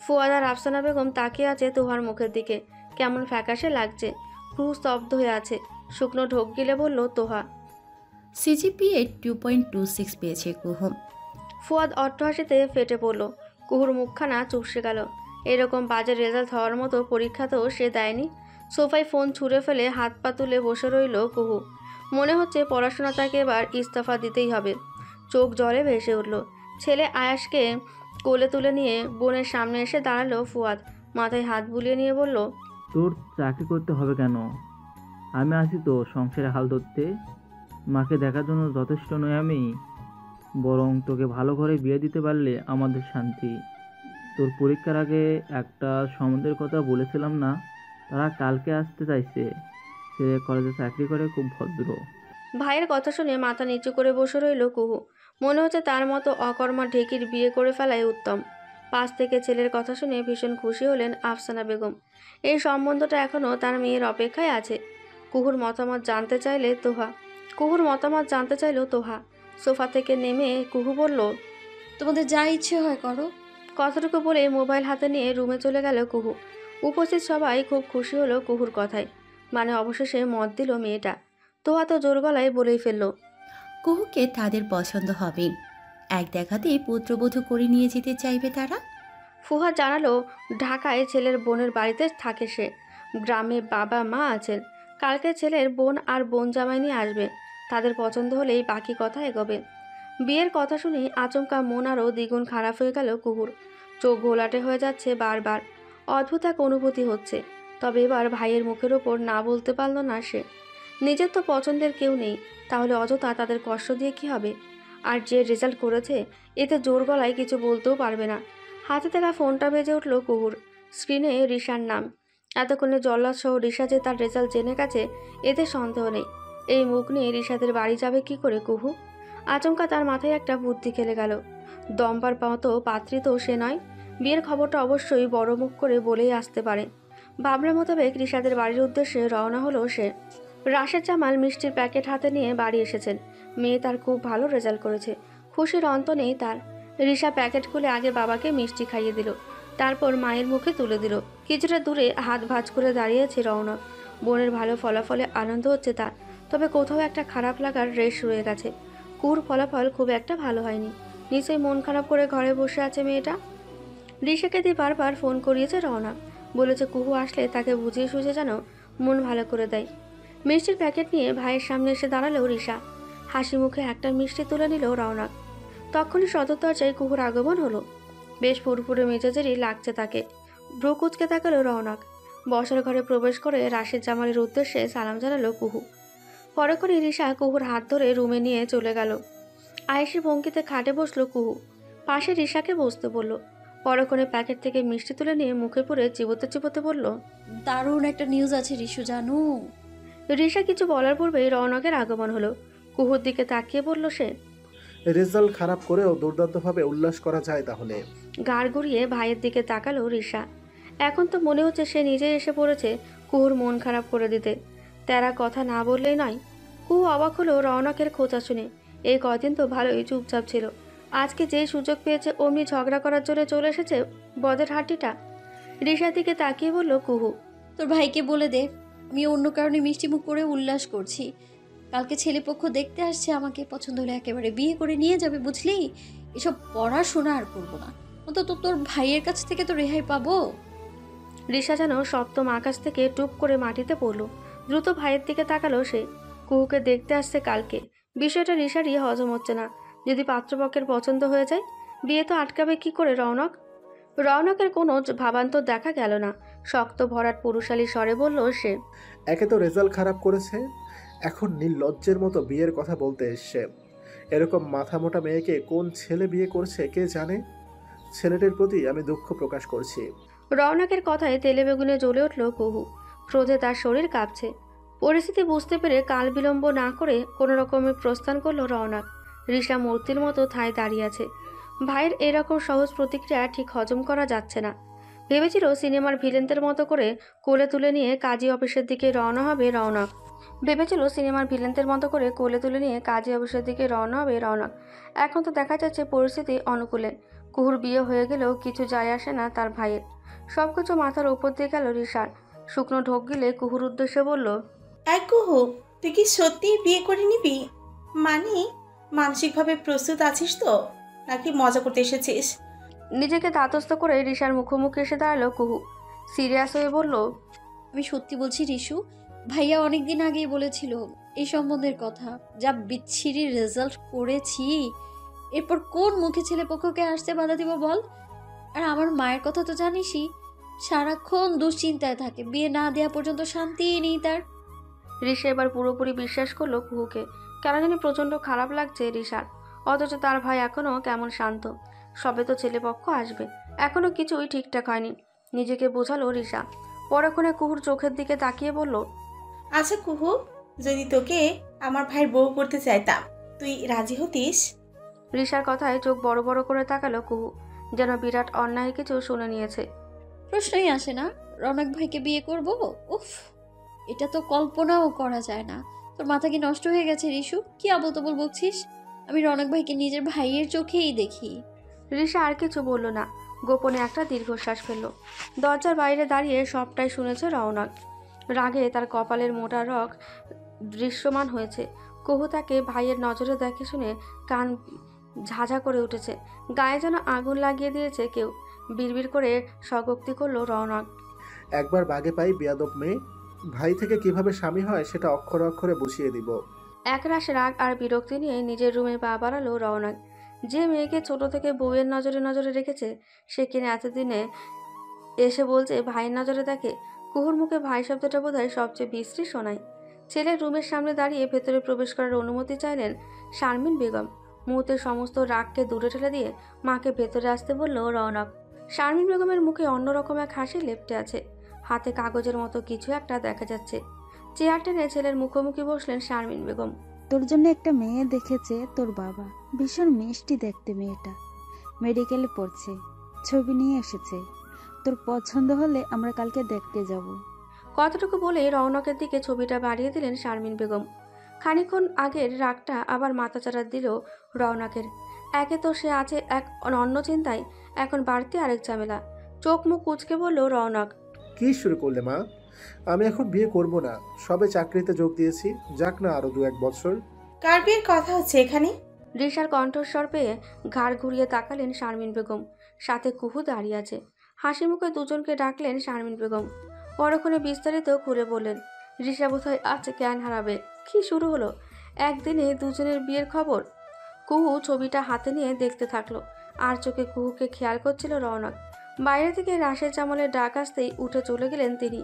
Speaker 2: ফুয়াদ আর আফসানা বেগম তাকিয়ে আছে তোহার মুখের দিকে, কেমন ফ্যাকাশে লাগছে। কুহু স্তব্ধ হয়ে আছে। শুকনো ঢোক গিলে বলল তোহা।
Speaker 7: সিজিপিএ 2.26 পেয়েছে কুহু।
Speaker 2: ফুয়াদ অট্টহাসিতে ফেটে পড়ল। কুহুর মুখখানা চুপসে গেল। এরকম বাজে রেজাল্ট হওয়ার মতো পরীক্ষা তো সে দেয়নি। সোফায় ফোন ছুঁড়ে ফেলে হাত পা তুলে বসে রইল কুহু। মনে হচ্ছে পড়াশোনা তাকে এবার ইস্তফা দিতেই হবে। চোখ জলে ভেসে উঠল। ছেলে আয়াসকে কোলে তুলে নিয়ে বোনের সামনে এসে দাঁড়ালো ফুয়াদ। মাথায় হাত বুলিয়ে নিয়ে বলল,
Speaker 8: তোর চাকরি করতে হবে কেন? আমি আছি তো সংসারে হাল ধরতে। মাকে দেখার জন্য যথেষ্ট নই আমি? বরং তোকে ভালো করে বিয়ে দিতে পারলে আমাদের শান্তি। তোর পরীক্ষার আগে একটা সম্বন্ধের কথা বলেছিলাম না, তারা কালকে আসতে চাইছে। সে কলেজে চাকরি করে, খুব ভদ্র।
Speaker 2: ভাইয়ের কথা শুনে মাথা নিচু করে বসে রইল কুহু। মনে হচ্ছে তার মতো অকর্মা ঢেকির বিয়ে করে ফেলাই উত্তম। পাশ থেকে ছেলের কথা শুনে ভীষণ খুশি হলেন আফসানা বেগম। এই সম্বন্ধটা এখনও তার মেয়ের অপেক্ষায় আছে। কুহুর মতামত জানতে চাইল তোহা। সোফা থেকে নেমে কুহু বলল,
Speaker 3: তোমাদের যা ইচ্ছে হয় করো।
Speaker 2: কথাটুকু বলে মোবাইল হাতে নিয়ে রুমে চলে গেল কুহু। উপস্থিত সবাই খুব খুশি হলো কুহুর কথায়। মানে অবশেষে মত দিল মেয়েটা। তোহা তো জোর গলায় বলেই ফেলল,
Speaker 7: কুহুকে তাদের পছন্দ হবে। এক দেখাতেই পুত্রবধূ করে নিয়ে যেতে চাইবে তারা।
Speaker 2: ফুহা জানালো ঢাকায় ছেলের বোনের বাড়িতে থাকে সে। গ্রামে বাবা মা আছেন। কালকে ছেলের বোন আর বোন জামাই নিয়ে আসবে। তাদের পছন্দ হলেই বাকি কথা এগোবে। বিয়ের কথা শুনে আচমকা মন আরও দ্বিগুণ খারাপ হয়ে গেল কুহুর। চোখ ঘোলাটে হয়ে যাচ্ছে বারবার। অদ্ভুত এক অনুভূতি হচ্ছে। তবে এবার ভাইয়ের মুখের ওপর না বলতে পারল না সে। নিজের তো পছন্দের কেউ নেই, তাহলে অযথা তাদের কষ্ট দিয়ে কি হবে? আর যে রেজাল্ট করেছে এতে জোর গলায় কিছু বলতেও পারবে না। হাতে থাকা ফোনটা বেজে উঠল কুহুর। স্ক্রিনে রিশার নাম। এতক্ষণে জল্লাদসহ রিশা যে তার রেজাল্ট জেনে গেছে এতে সন্দেহ নেই। এই মুখ নিয়ে রিশাদের বাড়ি যাবে কি করে কুহু? আচমকা তার মাথায় একটা বুদ্ধি খেলে গেল। দম্পার মতো পাত্রী তো সে নয়। বিয়ের খবরটা অবশ্যই বড় মুখ করে বলেই আসতে পারে। ভাবনা মোতাবেক রিশাদের বাড়ির উদ্দেশ্যে রওনা হলো সে। রাশেদ জামাল মিষ্টির প্যাকেট হাতে নিয়ে বাড়ি এসেছেন। মেয়ে তার খুব ভালো রেজাল্ট করেছে। খুশির অন্ত নেই তার। রিশা প্যাকেট খুলে আগে বাবাকে মিষ্টি খাইয়ে দিল, তারপর মায়ের মুখে তুলে দিল। কিছুটা দূরে হাত ভাঁজ করে দাঁড়িয়েছে রৌনক। বোনের ভালো ফলাফলে আনন্দ হচ্ছে তার, তবে কোথাও একটা খারাপ লাগার রেশ রয়ে গেছে। কুহুর ফলাফল খুব একটা ভালো হয়নি। নিশ্চয়ই মন খারাপ করে ঘরে বসে আছে মেয়েটা। রিশাকে দিয়ে বারবার ফোন করিয়েছে রওনা। বলেছে কুহু আসলে তাকে বুঝিয়ে সুঝে যেন মন ভালো করে দেয়। মিষ্টির প্যাকেট নিয়ে ভাইয়ের সামনে এসে দাঁড়ালো রিশা। হাসি মুখে একটা মিষ্টি তুলে নিল রওনক। তখনই সদর দরজায় কুহুর আগমন হলো। বেশ ফুরফুরে মেজাজেরই লাগছে তাকে। ভ্রু কুচকে তাকালো রওনক। বসার ঘরে প্রবেশ করে রাশেদ জামালের উদ্দেশ্যে সালাম জানালো কুহু। পরক্ষণে রিশা কুহুর হাত ধরে রুমে নিয়ে চলে গেল। আয়েশি ভঙ্গিতে খাটে বসলো কুহু। পাশে রিশাকে বসতে বলল। পরক্ষণে প্যাকেট থেকে মিষ্টি তুলে নিয়ে মুখে পুরে চিবোতে চিবোতে বলল,
Speaker 3: দারুণ একটা নিউজ আছে রিশু জানো।
Speaker 2: রিশা কিছু বলার পূর্বেই রওনকের আগমন হলো। কুহুর দিকে তাকিয়ে বলল সে,
Speaker 1: রেজাল্ট খারাপ করেও দুর্দান্তভাবে উল্লাস করা যায় তাহলে।
Speaker 2: গাড় গড়িয়ে ভাইয়ের দিকে তাকালো রিশা। এখন তো মনে হচ্ছে সে নিজেই এসে পড়েছে কুহুর মন খারাপ করে দিতে। তেরা কথা না বললেই নয়। কুহু অবাক হলো রওনকের খোঁচা শুনে। এই কদিন তো ভালোই চুপচাপ ছিল। আজকে যেই সুযোগ পেয়েছে অমনি ঝগড়া করার জন্য চলে এসেছে বদের হাঁটিটা। রিশার দিকে তাকিয়ে বলল কুহু,
Speaker 3: তোর ভাইকে বলে দে আমি অন্য কারণে মিষ্টিমুখ করে উল্লাস করছি। কালকে ছেলেপক্ষ দেখতে আসছে, আমাকে পছন্দ হলে একেবারে বিয়ে করে নিয়ে যাবে, বুঝলি? এসব পড়াশোনা আর করবো না। অন্তত তোর ভাইয়ের কাছ থেকে তো রেহাই পাবো।
Speaker 2: রিশা যেন সপ্তম আকাশ থেকে টুপ করে মাটিতে পড়ল। দ্রুত ভাইয়ের দিকে তাকালো সে। কুহুকে দেখতে আসছে কালকে। বিষয়টা রিশারই হজম হচ্ছে না। যদি পাত্রপক্ষের পছন্দ হয়ে যায় বিয়ে তো আটকাবে কি করে রৌনক? রৌনকের কোনো ভাবান্তর দেখা গেল না। শক্ত ভরাট পুরুষালী স্বরে বলল সে।
Speaker 1: একে তো রেজাল্ট খারাপ করেছে, এখন নির্লজ্জের মতো বিয়ের কথা বলতে এসছে। এরকম মাথা মোটা মেয়েকে কোন ছেলে বিয়ে করছে কে জানে। ছেলেটির প্রতি আমি দুঃখ প্রকাশ করছি।
Speaker 2: রৌনকের কথায় তেলে বেগুনে জ্বলে উঠল কুহু। ক্রোধে তার শরীর কাঁপছে। পরিস্থিতি বুঝতে পেরে কাল বিলম্ব না করে কোনো রকমের প্রস্থান করল রৌনক। রিশা মূর্তির মতো ঠায় দাঁড়িয়ে আছে। ভাইয়ের এরকম সহজ প্রতিক্রিয়া ঠিক হজম করা যাচ্ছে না। ভেবেছিল সিনেমার ভিলেনদের মতো করে কোলে তুলে নিয়ে কাজী অফিসের দিকে রওনা হবে রৌনক। এখন তো দেখা যাচ্ছে পরিস্থিতি অনুকূলে। কুহুর বিয়ে হয়ে গেলেও কিছু যায় আসে না তার ভাইয়ের। সবকিছু মাথার উপর দিয়ে গেল রিশার। শুকনো ঢোক গিলে কুহুর উদ্দেশ্যে বলল,
Speaker 5: এক কুহু, তুই কি সত্যি বিয়ে করে নিবি? মানে মানসিকভাবে প্রস্তুত আছিস তো, নাকি মজা করতে এসেছিস?
Speaker 2: নিজেকে তাতস্থ করে রিশার মুখোমুখি এসে দাঁড়ালো কুহু। সিরিয়াস হয়ে বলল,
Speaker 3: আমি সত্যি বলছি রিশু, ভাইয়া অনেকদিন আগেই বলেছিল এই সম্বন্ধের কথা। যা বিচ্ছিরি রেজাল্ট করেছি, এরপর কোন মুখে ছেলেপক্ষকে আসতে বাধা দিব বল? আর আমার মায়ের কথা তো জানিসই, সারাক্ষণ দুশ্চিন্তায় থাকে, বিয়ে না দেওয়া পর্যন্ত শান্তিই নেই তার।
Speaker 2: রিশা এবার পুরোপুরি বিশ্বাস করলো কুহুকে। কেন জানি প্রচণ্ড খারাপ লাগছে রিশার। অথচ তার ভাই এখনও কেমন শান্ত। সবে তো ছেলেপক্ষ আসবে, এখনও কিছুই ঠিকঠাক হয়নি। নিজেকে বোঝালো রিশা। পরক্ষণে কুহুর চোখের দিকে তাকিয়ে বলল,
Speaker 5: আচ্ছা কুহু, যদি তোকে আমার ভাইয়ের বউ করতে চাইতাম, তুই রাজি হতিস?
Speaker 2: রিশার কথায় চোখ বড় বড় করে তাকালো কুহু, যেন বিরাট অন্যায় কিছু শুনে নিয়েছে।
Speaker 3: প্রশ্নই আসে না রৌনক ভাইকে বিয়ে করব। উফ, এটা তো কল্পনাও করা যায় না। তোর মাথা কি নষ্ট হয়ে গেছে রিশু? কি আবল তাবল বলছিস? আমি রৌনক ভাইকে নিজের ভাইয়ের চোখেই দেখি।
Speaker 2: রিশা আর কিছু বলল না, গোপনে একটা দীর্ঘশ্বাস ফেলল। দরজার বাইরে দাঁড়িয়ে সবটাই শুনেছে রৌনক। রাগে তার কপালের মোটা রগ দৃশ্যমান হয়েছে। কুহু তাকে ভাইয়ের নজরে দেখে শুনে কান ঝাঝা করে উঠেছে। গায়ে যেন আগুন লাগিয়ে দিয়েছে কেউ। বিড়বিড় করে স্বগোক্তি করল রৌনক।
Speaker 1: একবার বাগে পাই বেয়াদব মেয়ে, ভাই থেকে কিভাবে স্বামী হয় সেটা অক্ষরে অক্ষরে বুঝিয়ে দিব।
Speaker 2: একরাশ রাগ আর বিরক্তি নিয়ে নিজের রুমে পা বাড়ালো রৌনক। যে মেয়েকে ছোট থেকে বউয়ের নজরে নজরে রেখেছে, সে কিনা এতদিনে এসে বলছে ভাইয়ের নজরে দেখে। কুহুর মুখে ভাই শব্দটা বোধহয় সবচেয়ে বিশ্রী শোনায়। ছেলের রুমের সামনে দাঁড়িয়ে ভেতরে প্রবেশ করার অনুমতি চাইলেন শারমিন বেগম। মুহূর্তের সমস্ত রাগকে দূরে ঠেলে দিয়ে মাকে ভেতরে আসতে বলল রৌনক। শারমিন বেগমের মুখে অন্যরকম এক হাসি লেপ্টে আছে। হাতে কাগজের মতো কিছু একটা দেখা যাচ্ছে। চেয়ার টেনে ছেলের মুখোমুখি বসলেন শারমিন বেগম।
Speaker 9: তোর জন্য একটা মেয়ে দেখেছে তোর বাবা, ভীষণ মিষ্টি দেখতে মেয়েটা, মেডিকেলে পড়ছে, ছবি নিয়ে এসেছে। তোর পছন্দ হলে আমরা কালকে দেখতে যাব।
Speaker 2: কতটুকু বলে রৌনকের দিকে ছবিটা বাড়িয়ে দিলেন শারমিন বেগম। খানিকক্ষণ আগের রাগটা আবার মাথাচাড়া দিল রৌনকের। একে তো সে আছে এক অন্য চিন্তায়, এখন বাড়তি আরেক ঝামেলা। চোখ মুখ কুঁচকে বলল রৌনক,
Speaker 1: কি শুরু করলে মা? আমি এখন বিয়ে করব না, সবে চাকরিতে যোগ দিয়েছি, যাক না আরো 2-1 বছর।
Speaker 5: কার বিয়ের কথা হচ্ছে এখানে?
Speaker 2: রিশার কণ্ঠস্বর পেয়ে ঘাড় ঘুরিয়ে তাকালেন শারমিন বেগম। সাথে কুহু দাঁড়িয়ে আছে। হাসি মুখে দুজনকে ডাকলেন শারমিন বেগম। পরক্ষণে বিস্তারিত খুলে বললেন। রিশা বোধহয় আজ জ্ঞান হারাবে। কি শুরু হলো? একদিনে দুজনের বিয়ের খবর। কুহু ছবিটা হাতে নিয়ে দেখতে থাকলো। আর চোখে কুহুকে খেয়াল করছিল রৌনক। বাইরে থেকে রাশেদ জামালের ডাক আসতেই উঠে চলে গেলেন তিনি।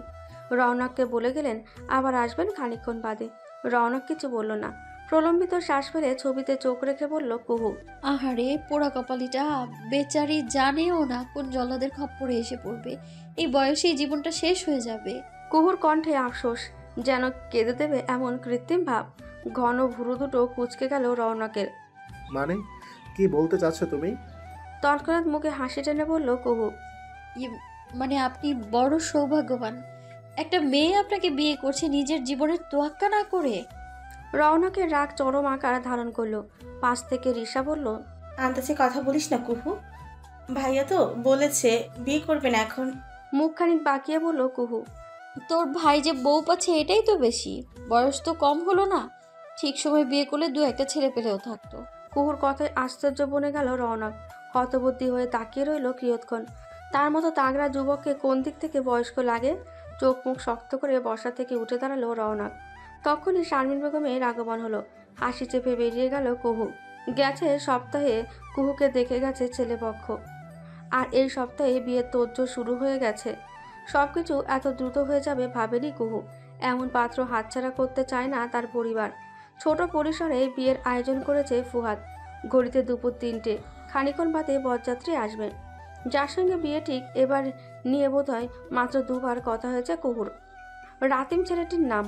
Speaker 2: রৌনককে বলে গেলেন আবার আসবেন খানিকক্ষণ বাদে। রৌনক কিছু বলল না। প্রলম্বিত শ্বাস ফেলে ছবিতে চোখ রেখে বলল কুহু,
Speaker 3: আহারে পোড়া কপালিটা, বেচারি জানেও না কোন জল্লাদের খপ্পরে এসে পড়বে। এই বয়সেই জীবনটা শেষ হয়ে যাবে।
Speaker 2: কুহুর কণ্ঠে আফসোস, যেন কেঁদে দেবে এমন কৃত্রিম ভাব। ঘন ভুরু দুটো কুঁচকে গেল রৌনকের।
Speaker 1: মানে কি বলতে চাচ্ছ তুমি?
Speaker 2: তৎক্ষণাৎ মুখে হাসি টেনে বলল কুহু,
Speaker 3: মানে আপনি বড় সৌভাগ্যবান। একটা মেয়ে আপনাকে বিয়ে করছে নিজের জীবনের তোয়াক্কা না করে।
Speaker 2: রৌনকের রাগ চরম আকার ধারণ করলো। পাশ থেকে রিশা বলল,
Speaker 5: আন্দাজে কথা বলিস না কুহু, ভাইয়া তো বলেছে বিয়ে করবে না এখন।
Speaker 2: মুখখানিক বাঁকিয়ে বলল কুহু,
Speaker 3: তোর ভাই যে বউ পাচ্ছে এটাই তো বেশি, বয়স তো কম হলো না। ঠিক সময় বিয়ে করলে 2-1টা ছেলে পেলেও থাকতো।
Speaker 2: কুহুর কথায় আশ্চর্য বনে গেল রৌনক। হতবুদ্ধি হয়ে তাকিয়ে রইল কিয়ৎক্ষণ। তার মতো তাগড়া যুবককে কোন দিক থেকে বয়স্ক লাগে? চোখ মুখ শক্ত করে বসা থেকে উঠে দাঁড়ালো রৌনক। তখনই শারমিন বেগমের আগমন হলো। হাসি চেপে বেরিয়ে গেল কুহু। গেছে সপ্তাহে কুহুকে দেখে গেছে ছেলেপক্ষ। আর এই সপ্তাহে বিয়ের তোড়জোড় শুরু হয়ে গেছে। সব কিছু এত দ্রুত হয়ে যাবে ভাবেনি কুহু। এমন পাত্র হাতছাড়া করতে চায় না তার পরিবার। ছোট পরিসরে বিয়ের আয়োজন করেছে ফুহাদ। ঘড়িতে দুপুর 3টে। খানিক্ষণ বাদে বরযাত্রী আসবে। যার সঙ্গে বিয়ে ঠিক এবার নিয়ে বোধহয় মাত্র 2বার কথা হয়েছে কুহুর। রাতিম ছেলেটির নাম।